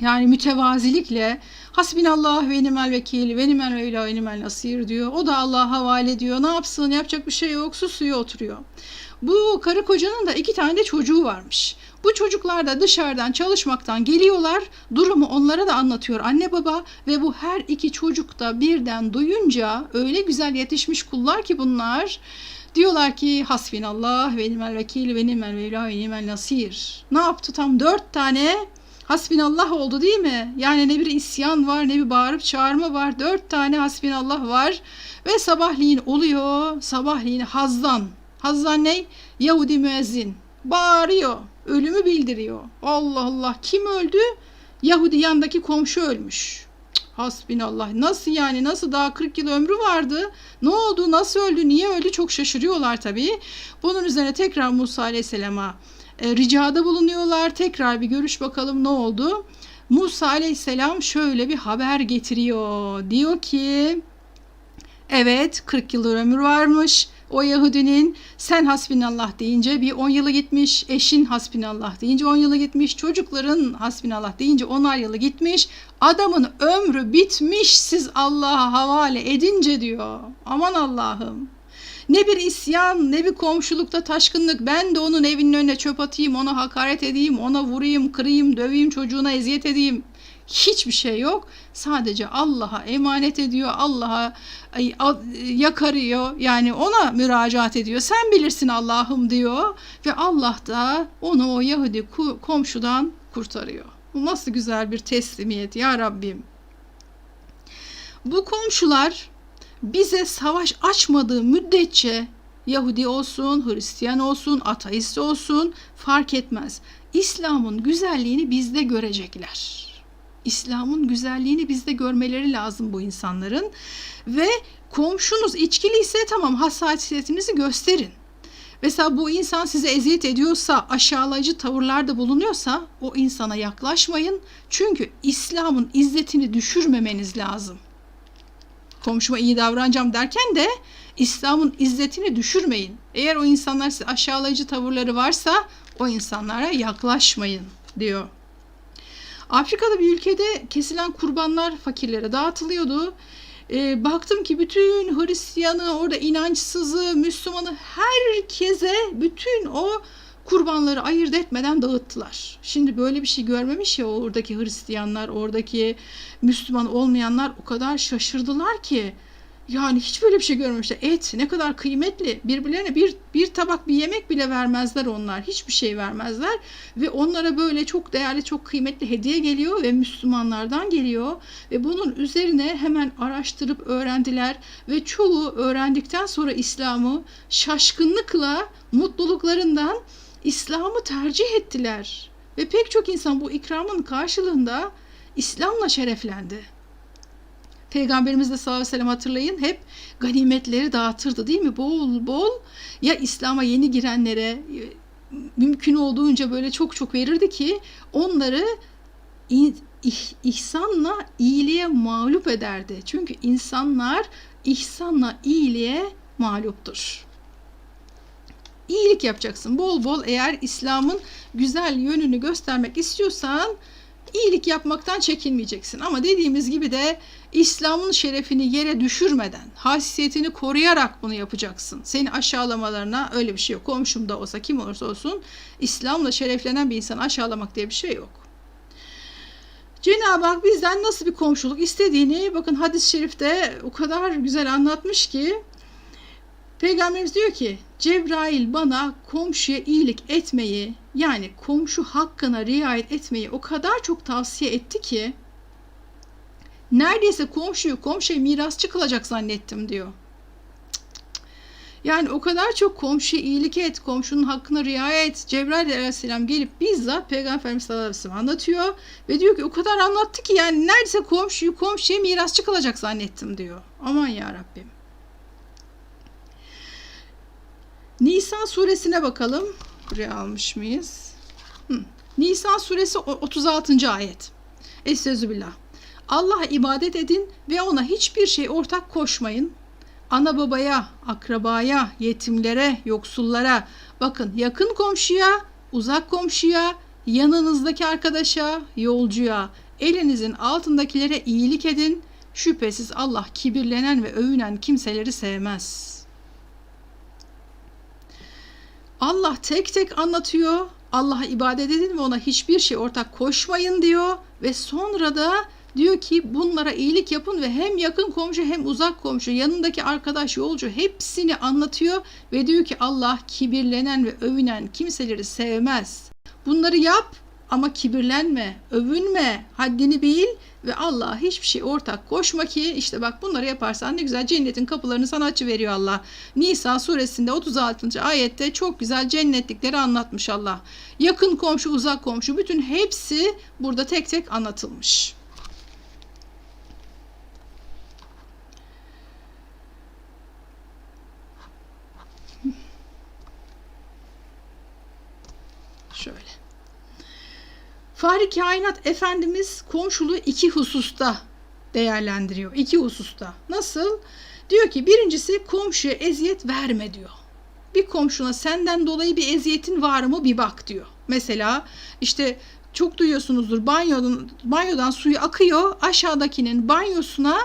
yani mütevazilikle hasbinallah ve nimel vekil ve nimel mevla ve nimel nasir diyor. O da Allah'a havale ediyor. Ne yapsın, yapacak bir şey yok, susuyor, oturuyor. Bu karı kocanın da 2 tane de çocuğu varmış. Bu çocuklar da dışarıdan çalışmaktan geliyorlar. Durumu onlara da anlatıyor anne baba ve bu her 2 çocuk da birden duyunca öyle güzel yetişmiş kullar ki bunlar. Diyorlar ki hasbinallah ve nimel vekil ve nimel mevla ve nimel nasir. Ne yaptı? Tam 4 tane hasbinallah oldu değil mi? Yani ne bir isyan var, ne bir bağırıp çağırma var. 4 tane hasbinallah var. Ve sabahleyin oluyor. Sabahleyin Hazdan. Hazdan ne? Yahudi müezzin. Bağırıyor. Ölümü bildiriyor. Allah Allah. Kim öldü? Yahudi, yandaki komşu ölmüş. Hasbinallah. Nasıl yani? Nasıl? Daha 40 yıl ömrü vardı. Ne oldu? Nasıl öldü? Niye öldü? Çok şaşırıyorlar tabii. Bunun üzerine tekrar Musa Aleyhisselam'a ricada bulunuyorlar. Tekrar bir görüş bakalım ne oldu? Musa Aleyhisselam şöyle bir haber getiriyor. Diyor ki evet, 40 yıl ömür varmış o Yahudinin. Sen hasbinallah deyince bir 10 yılı gitmiş. Eşin hasbinallah deyince 10 yılı gitmiş. Çocukların hasbinallah deyince 10'ar yılı gitmiş. Adamın ömrü bitmiş siz Allah'a havale edince diyor. Aman Allah'ım. Ne bir isyan, ne bir komşulukta taşkınlık. Ben de onun evinin önüne çöp atayım, ona hakaret edeyim, ona vurayım, kırayım, döveyim, çocuğuna eziyet edeyim. Hiçbir şey yok. Sadece Allah'a emanet ediyor. Allah'a yakarıyor. Yani ona müracaat ediyor. Sen bilirsin Allah'ım diyor. Ve Allah da onu o Yahudi komşudan kurtarıyor. Bu nasıl güzel bir teslimiyet ya Rabbim. Bu komşular bize savaş açmadığı müddetçe Yahudi olsun, Hristiyan olsun, ateist olsun fark etmez. İslam'ın güzelliğini bizde görecekler. İslam'ın güzelliğini bizde görmeleri lazım bu insanların. Ve komşunuz içkiliyse tamam, hassasiyetinizi gösterin. Mesela bu insan size eziyet ediyorsa, aşağılayıcı tavırlarda bulunuyorsa o insana yaklaşmayın. Çünkü İslam'ın izzetini düşürmemeniz lazım. Komşuma iyi davranacağım derken de İslam'ın izzetini düşürmeyin. Eğer o insanlar size aşağılayıcı tavırları varsa o insanlara yaklaşmayın diyor. Afrika'da bir ülkede kesilen kurbanlar fakirlere dağıtılıyordu. Baktım ki bütün Hristiyanı, orada inançsızı, Müslümanı, herkese bütün o kurbanları ayırt etmeden dağıttılar. Şimdi böyle bir şey görmemiş ya oradaki Hristiyanlar, oradaki Müslüman olmayanlar o kadar şaşırdılar ki. Yani hiç böyle bir şey görmemişler. Et ne kadar kıymetli. Birbirlerine bir tabak bir yemek bile vermezler onlar. Hiçbir şey vermezler. Ve onlara böyle çok değerli, çok kıymetli hediye geliyor ve Müslümanlardan geliyor. Ve bunun üzerine hemen araştırıp öğrendiler. Ve çoğu öğrendikten sonra İslam'ı şaşkınlıkla, mutluluklarından İslam'ı tercih ettiler. Ve pek çok insan bu ikramın karşılığında İslam'la şereflendi. Peygamberimiz de sallallahu aleyhi ve sellem hatırlayın hep ganimetleri dağıtırdı değil mi? Bol bol ya İslam'a yeni girenlere mümkün olduğunca böyle çok çok verirdi ki onları ihsanla iyiliğe mağlup ederdi. Çünkü insanlar ihsanla iyiliğe mağluptur. İyilik yapacaksın bol bol, eğer İslam'ın güzel yönünü göstermek istiyorsan iyilik yapmaktan çekinmeyeceksin. Ama dediğimiz gibi de İslam'ın şerefini yere düşürmeden, haysiyetini koruyarak bunu yapacaksın. Seni aşağılamalarına öyle bir şey yok. Komşum da olsa, kim olursa olsun İslam'la şereflenen bir insanı aşağılamak diye bir şey yok. Cenab-ı Hak bizden nasıl bir komşuluk istediğini bakın hadis-i şerifte o kadar güzel anlatmış ki, Peygamberimiz diyor ki Cebrail bana komşuya iyilik etmeyi, yani komşu hakkına riayet etmeyi o kadar çok tavsiye etti ki neredeyse komşuya mirasçı kılacak zannettim diyor. Yani o kadar çok komşuya iyilik et, komşunun hakkına riayet. Cebrail aleyhisselam gelip bizzat Peygamberimiz sallallahu aleyhi ve sellem anlatıyor ve diyor ki o kadar anlattı ki yani neredeyse komşuya mirasçı kılacak zannettim diyor. Aman ya Rabbim. Nisan suresine bakalım. Buraya almış mıyız? Nisan suresi 36. ayet. Estağfirullah. Allah'a ibadet edin ve ona hiçbir şey ortak koşmayın. Ana babaya, akrabaya, yetimlere, yoksullara, bakın yakın komşuya, uzak komşuya, yanınızdaki arkadaşa, yolcuya, elinizin altındakilere iyilik edin. Şüphesiz Allah kibirlenen ve övünen kimseleri sevmez. Allah tek tek anlatıyor. Allah'a ibadet edin ve ona hiçbir şey ortak koşmayın diyor. Ve sonra da diyor ki bunlara iyilik yapın ve hem yakın komşu hem uzak komşu, yanındaki arkadaş, yolcu hepsini anlatıyor. Ve diyor ki Allah kibirlenen ve övünen kimseleri sevmez. Bunları yap ama kibirlenme, övünme, haddini bil ve Allah'a hiçbir şey ortak koşma ki işte bak bunları yaparsan ne güzel cennetin kapılarını sana açıveriyor Allah. Nisa suresinde 36. ayette çok güzel cennetlikleri anlatmış Allah. Yakın komşu, uzak komşu bütün hepsi burada tek tek anlatılmış. Şöyle. Fahri Kainat Efendimiz komşuluğu iki hususta değerlendiriyor. İki hususta. Nasıl? Diyor ki birincisi komşuya eziyet verme diyor. Bir komşuna senden dolayı bir eziyetin var mı bir bak diyor. Mesela işte çok duyuyorsunuzdur banyodan suyu akıyor aşağıdakinin banyosuna.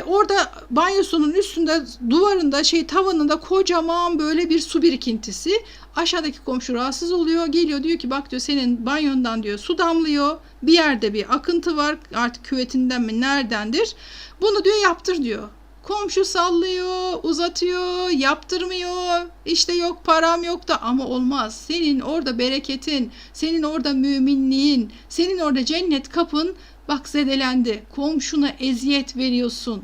Orada banyosunun üstünde duvarında tavanında kocaman böyle bir su birikintisi. Aşağıdaki komşu rahatsız oluyor. Geliyor diyor ki bak diyor senin banyondan diyor su damlıyor. Bir yerde bir akıntı var. Artık küvetinden mi neredendir. Bunu diyor yaptır diyor. Komşu sallıyor, uzatıyor, yaptırmıyor. İşte yok param yok da ama olmaz. Senin orada bereketin, senin orada müminliğin, senin orada cennet kapın bak zedelendi. Komşuna eziyet veriyorsun.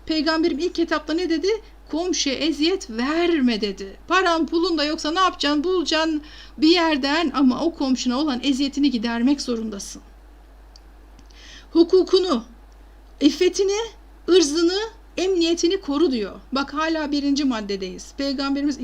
Peygamberim ilk etapta ne dedi? Komşuya eziyet verme dedi. Paran pulun da yoksa ne yapacaksın? Bulacaksın bir yerden ama o komşuna olan eziyetini gidermek zorundasın. Hukukunu, iffetini, ırzını, emniyetini koru diyor. Bak hala 1. maddedeyiz. Peygamberimiz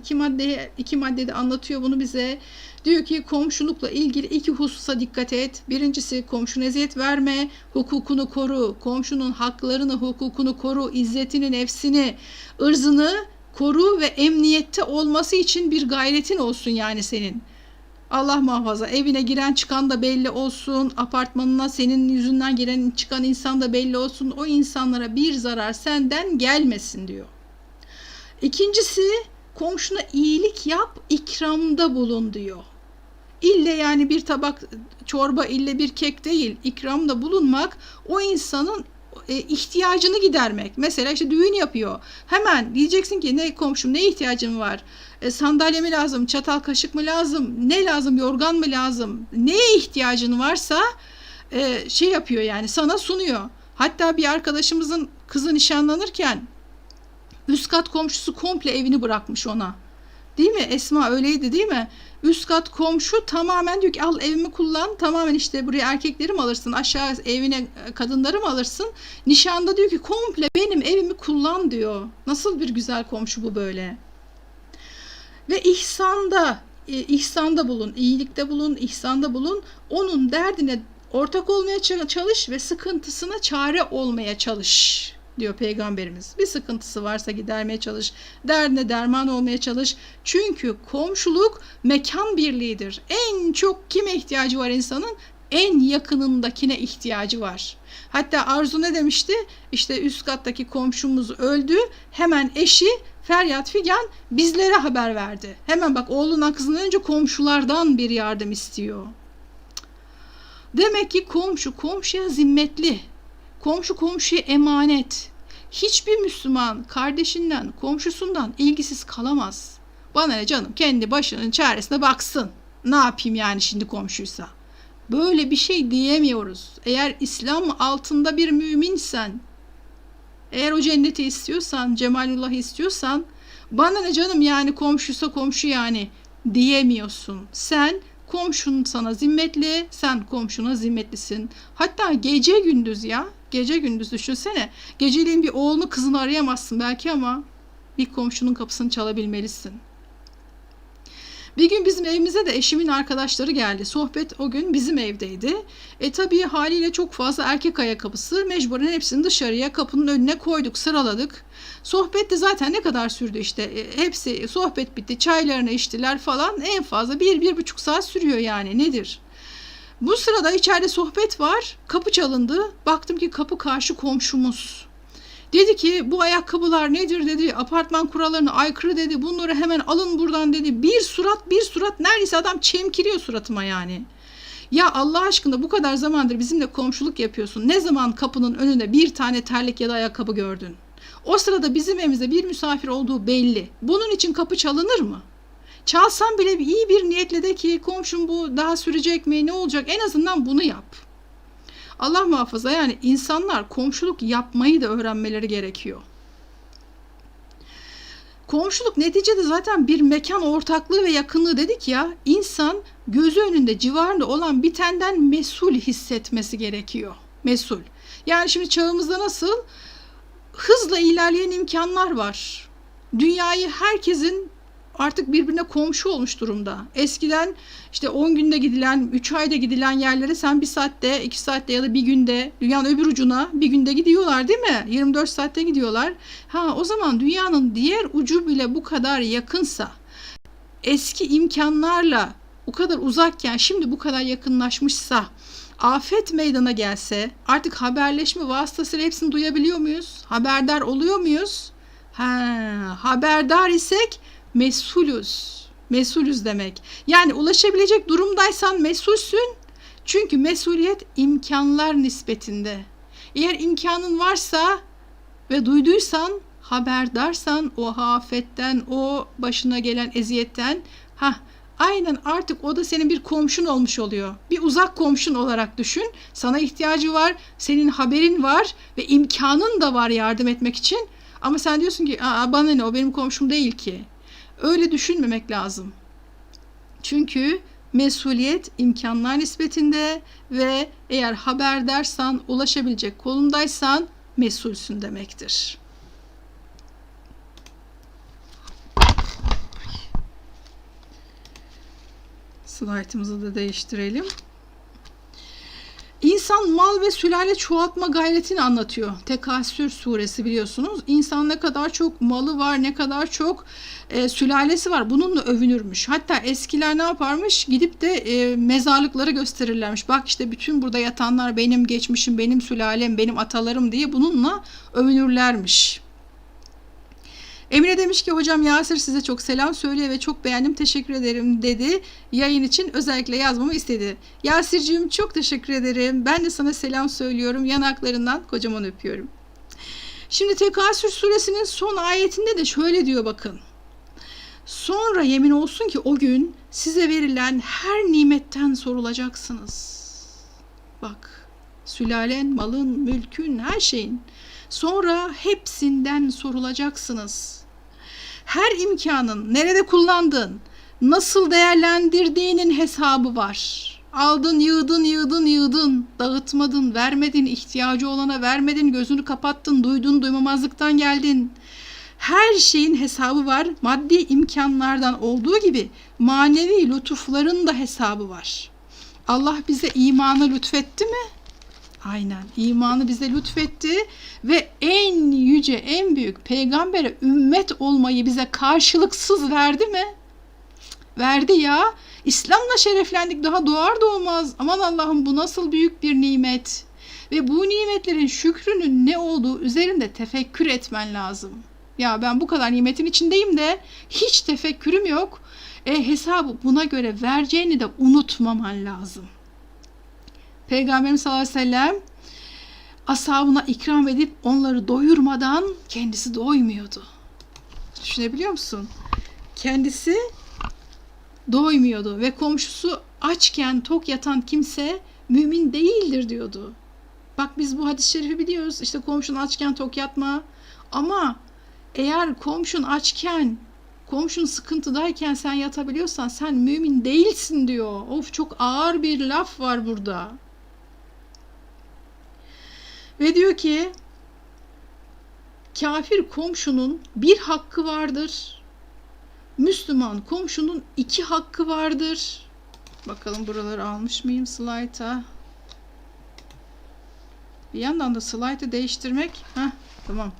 2 maddede anlatıyor bunu bize. Diyor ki komşulukla ilgili 2 hususa dikkat et. Birincisi komşuna eziyet verme, hukukunu koru. Komşunun haklarını, hukukunu koru, izzetini, nefsini, ırzını koru ve emniyette olması için bir gayretin olsun yani senin. Allah muhafaza evine giren çıkan da belli olsun, apartmanına senin yüzünden giren çıkan insan da belli olsun, o insanlara bir zarar senden gelmesin diyor. İkincisi komşuna iyilik yap, ikramda bulun diyor. İlle yani bir tabak çorba, ille bir kek değil, ikramda bulunmak o insanın ihtiyacını gidermek. Mesela işte düğün yapıyor. Hemen diyeceksin ki ne komşum ne ihtiyacın var? Sandalye mi lazım? Çatal kaşık mı lazım? Ne lazım? Yorgan mı lazım? Neye ihtiyacın varsa yapıyor yani sana sunuyor. Hatta bir arkadaşımızın kızı nişanlanırken üst kat komşusu komple evini bırakmış ona. Değil mi? Esma öyleydi değil mi? Üst kat komşu tamamen diyor ki al evimi kullan. Tamamen işte buraya erkekleri mi alırsın? Aşağı evine kadınları mı alırsın? Nişanda diyor ki komple benim evimi kullan diyor. Nasıl bir güzel komşu bu böyle. Ve ihsanda bulun, iyilikte bulun, ihsanda bulun. Onun derdine ortak olmaya çalış ve sıkıntısına çare olmaya çalış diyor Peygamberimiz. Bir sıkıntısı varsa gidermeye çalış, derdine derman olmaya çalış. Çünkü komşuluk mekan birliğidir. En çok kime ihtiyacı var insanın? En yakınındakine ihtiyacı var. Hatta Arzu ne demişti? İşte üst kattaki komşumuz öldü. Hemen eşi feryat figan bizlere haber verdi. Hemen bak oğlundan kızından önce komşulardan bir yardım istiyor. Demek ki komşu komşuya zimmetli. Komşu komşuya emanet. Hiçbir Müslüman kardeşinden, komşusundan ilgisiz kalamaz. Bana ne canım kendi başının çaresine baksın. Ne yapayım yani şimdi komşuysa. Böyle bir şey diyemiyoruz. Eğer İslam altında bir müminsen, eğer o cenneti istiyorsan, Cemalullah'ı istiyorsan, bana ne canım yani komşuysa komşu yani diyemiyorsun. Sen komşun sana zimmetli, sen komşuna zimmetlisin. Hatta gece gündüz gece gündüz düşünsene. Geceliğin bir oğlunu kızını arayamazsın belki ama bir komşunun kapısını çalabilmelisin. Bir gün bizim evimize de eşimin arkadaşları geldi. Sohbet o gün bizim evdeydi. Tabii haliyle çok fazla erkek ayakkabısı, mecburen hepsini dışarıya kapının önüne koyduk, sıraladık. Sohbet de zaten ne kadar sürdü işte. Hepsi sohbet bitti, çaylarını içtiler falan. En fazla 1-1,5 saat sürüyor yani, nedir? Bu sırada içeride sohbet var. Kapı çalındı. Baktım ki kapı karşı komşumuz. Dedi ki bu ayakkabılar nedir dedi. Apartman kurallarına aykırı dedi. Bunları hemen alın buradan dedi. Bir surat neredeyse adam çemkiriyor suratıma yani. Ya Allah aşkına, bu kadar zamandır bizimle komşuluk yapıyorsun. Ne zaman kapının önünde bir tane terlik ya da ayakkabı gördün? O sırada bizim evimizde bir misafir olduğu belli. Bunun için kapı çalınır mı? Çalsan bile iyi bir niyetle de ki komşum bu daha sürecek mi, ne olacak, en azından bunu yap. Allah muhafaza, yani insanlar komşuluk yapmayı da öğrenmeleri gerekiyor. Komşuluk neticede zaten bir mekan ortaklığı ve yakınlığı dedik ya, insan gözü önünde civarında olan bitenden mesul hissetmesi gerekiyor. Mesul. Yani şimdi çağımızda nasıl hızla ilerleyen imkanlar var. Dünyayı herkesin artık birbirine komşu olmuş durumda. Eskiden işte 10 günde gidilen, 3 ayda gidilen yerlere sen 1 saatte, 2 saatte ya da bir günde, dünyanın öbür ucuna bir günde gidiyorlar değil mi? 24 saatte gidiyorlar. O zaman dünyanın diğer ucu bile bu kadar yakınsa, eski imkanlarla o kadar uzakken şimdi bu kadar yakınlaşmışsa, afet meydana gelse artık haberleşme vasıtasıyla hepsini duyabiliyor muyuz? Haberdar oluyor muyuz? Haberdar isek mesulüz. Mesulüz demek. Yani ulaşabilecek durumdaysan mesulsün. Çünkü mesuliyet imkanlar nispetinde. Eğer imkanın varsa ve duyduysan, haberdarsan o afetten, o başına gelen eziyetten, aynen artık o da senin bir komşun olmuş oluyor. Bir uzak komşun olarak düşün. Sana ihtiyacı var, senin haberin var ve imkanın da var yardım etmek için. Ama sen diyorsun ki bana ne, o benim komşum değil ki. Öyle düşünmemek lazım. Çünkü mesuliyet imkanlar nispetinde ve eğer haberdarsan, ulaşabilecek konumdaysan mesulsün demektir. Slaytımızı da değiştirelim. İnsan mal ve sülale çoğaltma gayretini anlatıyor. Tekasür suresi, biliyorsunuz. İnsan ne kadar çok malı var, ne kadar çok sülalesi var. Bununla övünürmüş. Hatta eskiler ne yaparmış? Gidip de mezarlıkları gösterirlermiş. Bak işte bütün burada yatanlar benim geçmişim, benim sülalem, benim atalarım diye bununla övünürlermiş. Emine demiş ki hocam Yasir size çok selam söylüyor ve çok beğendim, teşekkür ederim dedi. Yayın için özellikle yazmamı istedi. Yasir'cığım çok teşekkür ederim. Ben de sana selam söylüyorum. Yanaklarından kocaman öpüyorum. Şimdi Tekasür suresinin son ayetinde de şöyle diyor bakın. Sonra yemin olsun ki o gün size verilen her nimetten sorulacaksınız. Bak, sülalen, malın, mülkün, her şeyin. Sonra hepsinden sorulacaksınız. Her imkanın nerede kullandın, nasıl değerlendirdiğinin hesabı var. Aldın, yığdın, dağıtmadın, vermedin, ihtiyacı olana vermedin, gözünü kapattın, duydun, duymamazlıktan geldin. Her şeyin hesabı var. Maddi imkanlardan olduğu gibi manevi lütufların da hesabı var. Allah bize imanı lütfetti mi? Aynen, imanı bize lütfetti ve en yüce, en büyük peygambere ümmet olmayı bize karşılıksız verdi mi? Verdi ya. İslam'la şereflendik, daha doğar doğmaz. Aman Allah'ım, bu nasıl büyük bir nimet. Ve bu nimetlerin şükrünün ne olduğu üzerinde tefekkür etmen lazım. Ya ben bu kadar nimetin içindeyim de hiç tefekkürüm yok. Hesabı buna göre vereceğini de unutmaman lazım. Peygamberimiz sallallahu aleyhi ve sellem ashabına ikram edip onları doyurmadan kendisi doymuyordu. Düşünebiliyor musun? Kendisi doymuyordu ve komşusu açken tok yatan kimse mümin değildir diyordu. Bak biz bu hadis-i şerifi biliyoruz. İşte komşun açken tok yatma. Ama eğer komşun açken, komşun sıkıntıdayken sen yatabiliyorsan sen mümin değilsin diyor. Of, çok ağır bir laf var burada. Ve diyor ki kafir komşunun bir hakkı vardır. Müslüman komşunun 2 hakkı vardır. Bakalım buraları almış mıyım slayta? Bir yandan da slaytı değiştirmek. Tamam.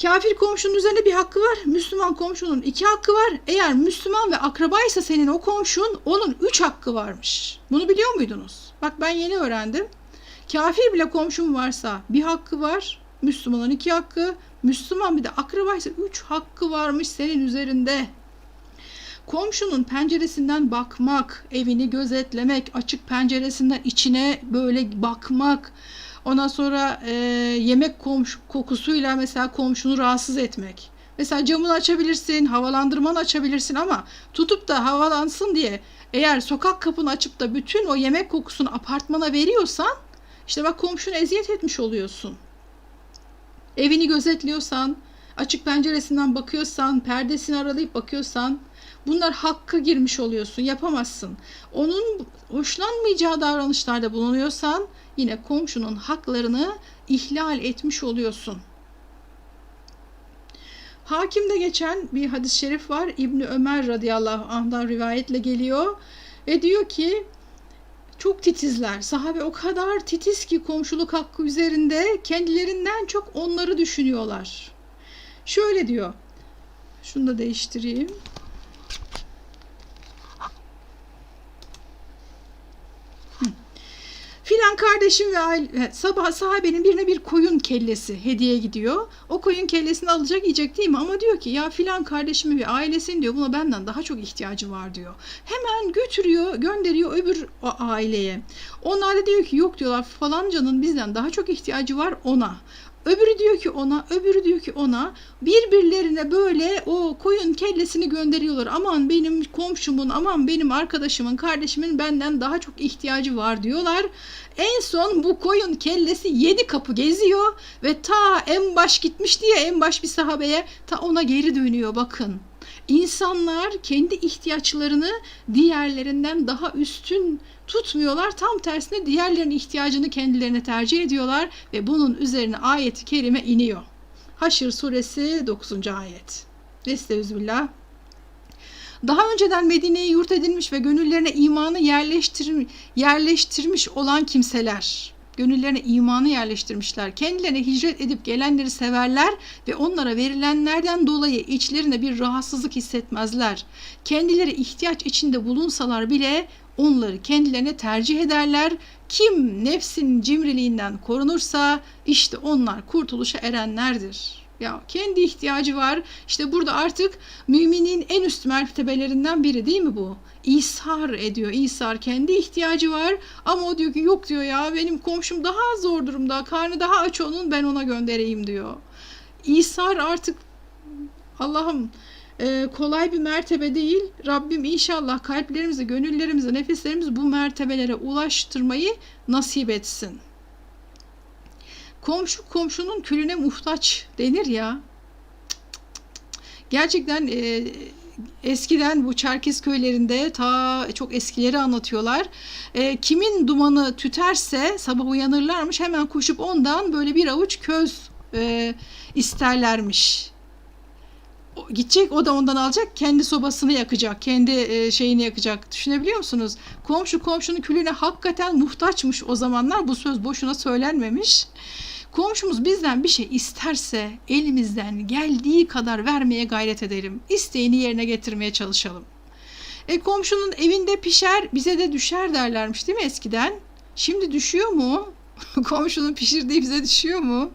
Kafir komşunun üzerinde bir hakkı var. Müslüman komşunun 2 hakkı var. Eğer Müslüman ve akrabaysa senin o komşun, onun 3 hakkı varmış. Bunu biliyor muydunuz? Bak ben yeni öğrendim. Kafir bile komşum varsa 1 hakkı var. Müslümanın 2 hakkı. Müslüman bir de akrabaysa 3 hakkı varmış senin üzerinde. Komşunun penceresinden bakmak, evini gözetlemek, açık penceresinden içine böyle bakmak, ondan sonra yemek kokusuyla mesela komşunu rahatsız etmek. Mesela camını açabilirsin, havalandırmanı açabilirsin ama tutup da havalansın diye eğer sokak kapını açıp da bütün o yemek kokusunu apartmana veriyorsan, işte bak komşuna eziyet etmiş oluyorsun. Evini gözetliyorsan, açık penceresinden bakıyorsan, perdesini aralayıp bakıyorsan, bunlar hakka girmiş oluyorsun, yapamazsın. Onun hoşlanmayacağı davranışlarda bulunuyorsan yine komşunun haklarını ihlal etmiş oluyorsun. Hakim'de geçen bir hadis-i şerif var. İbni Ömer radıyallahu anh'dan rivayetle geliyor ve diyor ki çok titizler. Sahabe o kadar titiz ki komşuluk hakkı üzerinde kendilerinden çok onları düşünüyorlar. Şöyle diyor. Şunu da değiştireyim. Filan kardeşim ve aile, sabah sahabenin birine bir koyun kellesi hediye gidiyor. O koyun kellesini alacak, yiyecek değil mi? Ama diyor ki ya filan kardeşimi ve ailesinin diyor buna benden daha çok ihtiyacı var diyor. Hemen götürüyor, gönderiyor öbür aileye. Onlar da diyor ki yok diyorlar falancanın bizden daha çok ihtiyacı var ona. Öbürü diyor ki ona, öbürü diyor ki ona. Birbirlerine böyle o koyun kellesini gönderiyorlar. Aman benim komşumun, aman benim arkadaşımın, kardeşimin benden daha çok ihtiyacı var diyorlar. En son bu koyun kellesi 7 kapı geziyor ve ta en baş gitmişti ya en baş bir sahabeye ta ona geri dönüyor bakın. İnsanlar kendi ihtiyaçlarını diğerlerinden daha üstün tutmuyorlar. Tam tersine diğerlerinin ihtiyacını kendilerine tercih ediyorlar ve bunun üzerine ayet-i kerime iniyor. Haşr suresi 9. ayet. Estağfirullah. Daha önceden Medine'yi yurt edinmiş ve gönüllerine imanı yerleştirmiş olan kimseler, gönüllerine imanı yerleştirmişler. Kendilerine hicret edip gelenleri severler ve onlara verilenlerden dolayı içlerinde bir rahatsızlık hissetmezler. Kendileri ihtiyaç içinde bulunsalar bile onları kendilerine tercih ederler. Kim nefsin cimriliğinden korunursa işte onlar kurtuluşa erenlerdir. Ya kendi ihtiyacı var. İşte burada artık müminin en üst mertebelerinden biri değil mi bu? İshar ediyor. İshar kendi ihtiyacı var ama o diyor ki yok diyor ya benim komşum daha zor durumda. Karnı daha aç onun ben ona göndereyim diyor. İshar artık Allah'ım kolay bir mertebe değil. Rabbim inşallah kalplerimizi, gönüllerimizi, nefislerimizi bu mertebelere ulaştırmayı nasip etsin. Komşu komşunun külüne muhtaç denir ya. Gerçekten eskiden bu Çerkez köylerinde ta çok eskileri anlatıyorlar. Kimin dumanı tüterse sabah uyanırlarmış hemen koşup ondan böyle bir avuç köz isterlermiş. Gidecek o da ondan alacak kendi sobasını yakacak kendi şeyini yakacak düşünebiliyor musunuz? Komşu komşunun külüne hakikaten muhtaçmış o zamanlar bu söz boşuna söylenmemiş. Komşumuz bizden bir şey isterse elimizden geldiği kadar vermeye gayret edelim. İsteğini yerine getirmeye çalışalım. Komşunun evinde pişer bize de düşer derlermiş değil mi eskiden? Şimdi düşüyor mu? Komşunun pişirdiği bize düşüyor mu?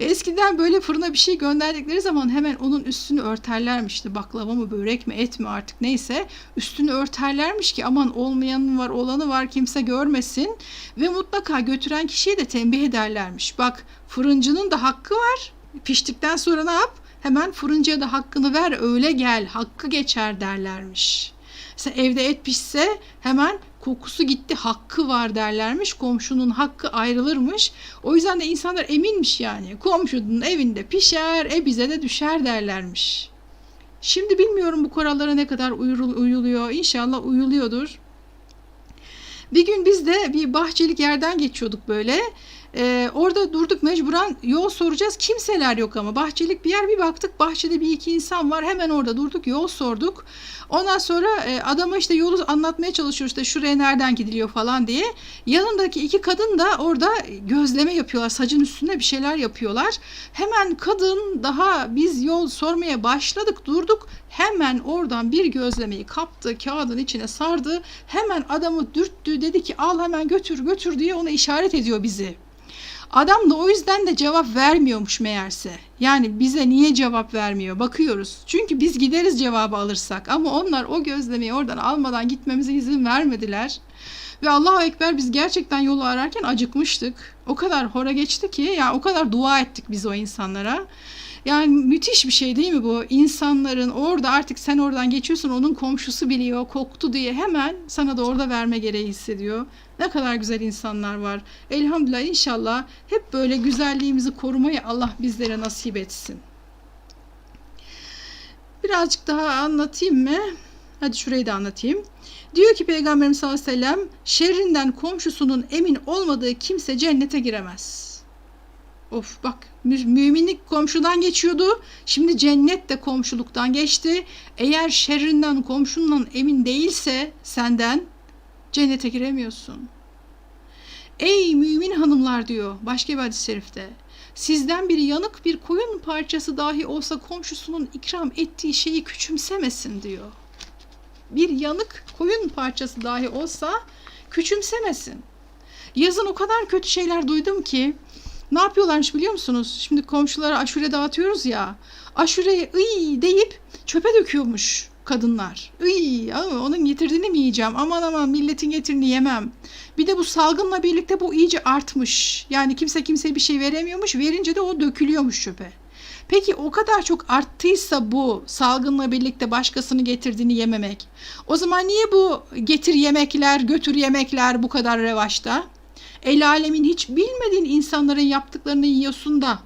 Eskiden böyle fırına bir şey gönderdikleri zaman hemen onun üstünü örterlermiş. İşte baklava mı börek mi et mi artık neyse üstünü örterlermiş ki aman olmayanı var olanı var kimse görmesin ve mutlaka götüren kişiye de tembih ederlermiş. Bak fırıncının da hakkı var piştikten sonra ne yap? Hemen fırıncıya da hakkını ver öyle gel hakkı geçer derlermiş. Mesela evde et pişse hemen kokusu gitti hakkı var derlermiş. Komşunun hakkı ayrılırmış. O yüzden de insanlar eminmiş yani. Komşunun evinde pişer bize de düşer derlermiş. Şimdi bilmiyorum bu kurallara ne kadar uyuluyor. İnşallah uyuluyordur. Bir gün biz de bir bahçelik yerden geçiyorduk böyle. Orada durduk, mecburen yol soracağız. Kimseler yok ama bahçelik bir yer, bir baktık bahçede bir iki insan var. Hemen orada durduk, yol sorduk. Ondan sonra adama işte yolu anlatmaya çalışıyoruz, işte şuraya nereden gidiliyor falan diye. Yanındaki iki kadın da orada gözleme yapıyorlar. Sacın üstünde bir şeyler yapıyorlar. Hemen kadın, daha biz yol sormaya başladık, durduk. Hemen oradan bir gözlemeyi kaptı, kağıdın içine sardı. Hemen adamı dürttü, dedi ki al hemen götür götür diye ona işaret ediyor bizi. Adam da o yüzden de cevap vermiyormuş meğerse. Yani bize niye cevap vermiyor? Bakıyoruz. Çünkü biz gideriz cevabı alırsak. Ama onlar o gözlemeyi oradan almadan gitmemize izin vermediler. Ve Allahu Ekber, biz gerçekten yolu ararken acıkmıştık. O kadar hora geçti ki, yani o kadar dua ettik biz o insanlara. Yani müthiş bir şey değil mi bu? İnsanların orada, artık sen oradan geçiyorsun, onun komşusu biliyor, koktu diye hemen sana da orada verme gereği hissediyor. Ne kadar güzel insanlar var. Elhamdülillah, inşallah hep böyle güzelliğimizi korumayı Allah bizlere nasip etsin. Birazcık daha anlatayım mı? Hadi şurayı da anlatayım. Diyor ki Peygamberimiz sallallahu aleyhi ve sellem, şerrinden komşusunun emin olmadığı kimse cennete giremez. Of bak, müminlik komşudan geçiyordu. Şimdi cennet de komşuluktan geçti. Eğer şerrinden komşundan emin değilse senden, cennete giremiyorsun. Ey mümin hanımlar diyor başka bir hadis-i şerifte. Sizden biri yanık bir koyun parçası dahi olsa komşusunun ikram ettiği şeyi küçümsemesin diyor. Bir yanık koyun parçası dahi olsa küçümsemesin. Yazın o kadar kötü şeyler duydum ki, ne yapıyorlarmış biliyor musunuz? Şimdi komşulara aşure dağıtıyoruz ya. Aşureyi ıy deyip çöpe döküyormuş kadınlar. Iy, onun getirdiğini mi yiyeceğim? Aman aman, milletin getirdiğini yemem. Bir de bu salgınla birlikte bu iyice artmış. Yani kimse kimseye bir şey veremiyormuş. Verince de o dökülüyormuş çöpe. Peki o kadar çok arttıysa bu salgınla birlikte başkasını getirdiğini yememek, o zaman niye bu getir yemekler, götür yemekler bu kadar revaçta? El alemin hiç bilmediğin insanların yaptıklarını yiyorsun da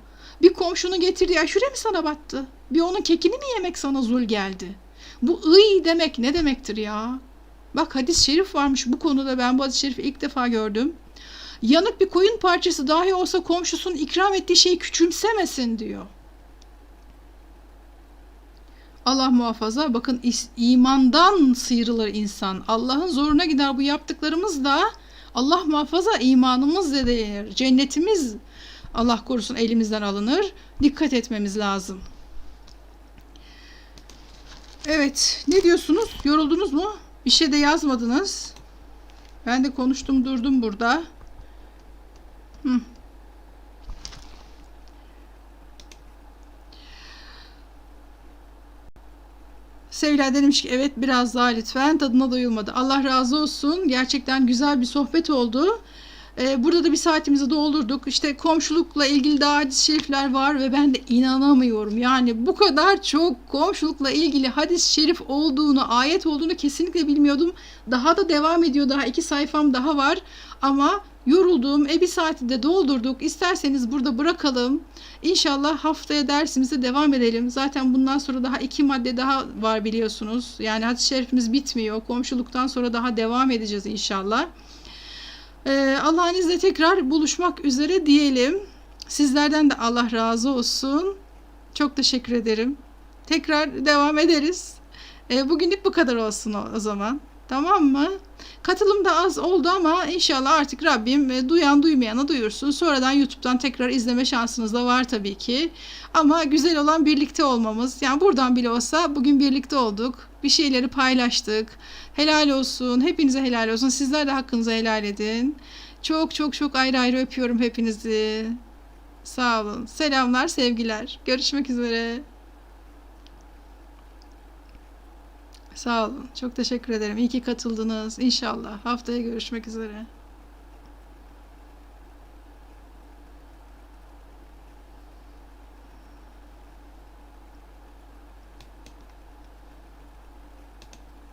bir komşunun getirdiği aşure mi sana battı? Bir onun kekini mi yemek sana zul geldi? Bu ıy demek ne demektir ya? Bak, hadis-i şerif varmış bu konuda, ben bu hadis-i şerifi ilk defa gördüm. Yanık bir koyun parçası dahi olsa komşusunun ikram ettiği şeyi küçümsemesin diyor. Allah muhafaza, bakın imandan sıyrılır insan. Allah'ın zoruna gider bu yaptıklarımız da, Allah muhafaza imanımız zedelenir. Cennetimiz Allah korusun elimizden alınır. Dikkat etmemiz lazım. Evet, ne diyorsunuz? Yoruldunuz mu? Bir şey de yazmadınız. Ben de konuştum durdum burada. Sevilla demiş ki evet, biraz daha lütfen, tadına doyulmadı. Allah razı olsun. Gerçekten güzel bir sohbet oldu. Burada da bir saatimizi doldurduk. İşte komşulukla ilgili daha hadis-i şerifler var ve ben de inanamıyorum. Yani bu kadar çok komşulukla ilgili hadis-i şerif olduğunu, ayet olduğunu kesinlikle bilmiyordum. Daha da devam ediyor. Daha 2 sayfam daha var. Ama yoruldum. Bir saati de doldurduk. İsterseniz burada bırakalım. İnşallah haftaya dersimize devam edelim. Zaten bundan sonra daha 2 madde daha var biliyorsunuz. Yani hadis-i şerifimiz bitmiyor. Komşuluktan sonra daha devam edeceğiz inşallah. Allah'ın izniyle tekrar buluşmak üzere diyelim. Sizlerden de Allah razı olsun. Çok teşekkür ederim. Tekrar devam ederiz. Bugünlük bu kadar olsun o zaman. Tamam mı? Katılım da az oldu ama inşallah artık Rabbim duyan duymayana duyursun. Sonradan YouTube'dan tekrar izleme şansınız da var tabii ki. Ama güzel olan birlikte olmamız. Yani buradan bile olsa bugün birlikte olduk. Bir şeyleri paylaştık. Helal olsun. Hepinize helal olsun. Sizler de hakkınızı helal edin. Çok çok çok ayrı ayrı öpüyorum hepinizi. Sağ olun. Selamlar, sevgiler. Görüşmek üzere. Sağ olun. Çok teşekkür ederim. İyi ki katıldınız. İnşallah haftaya görüşmek üzere.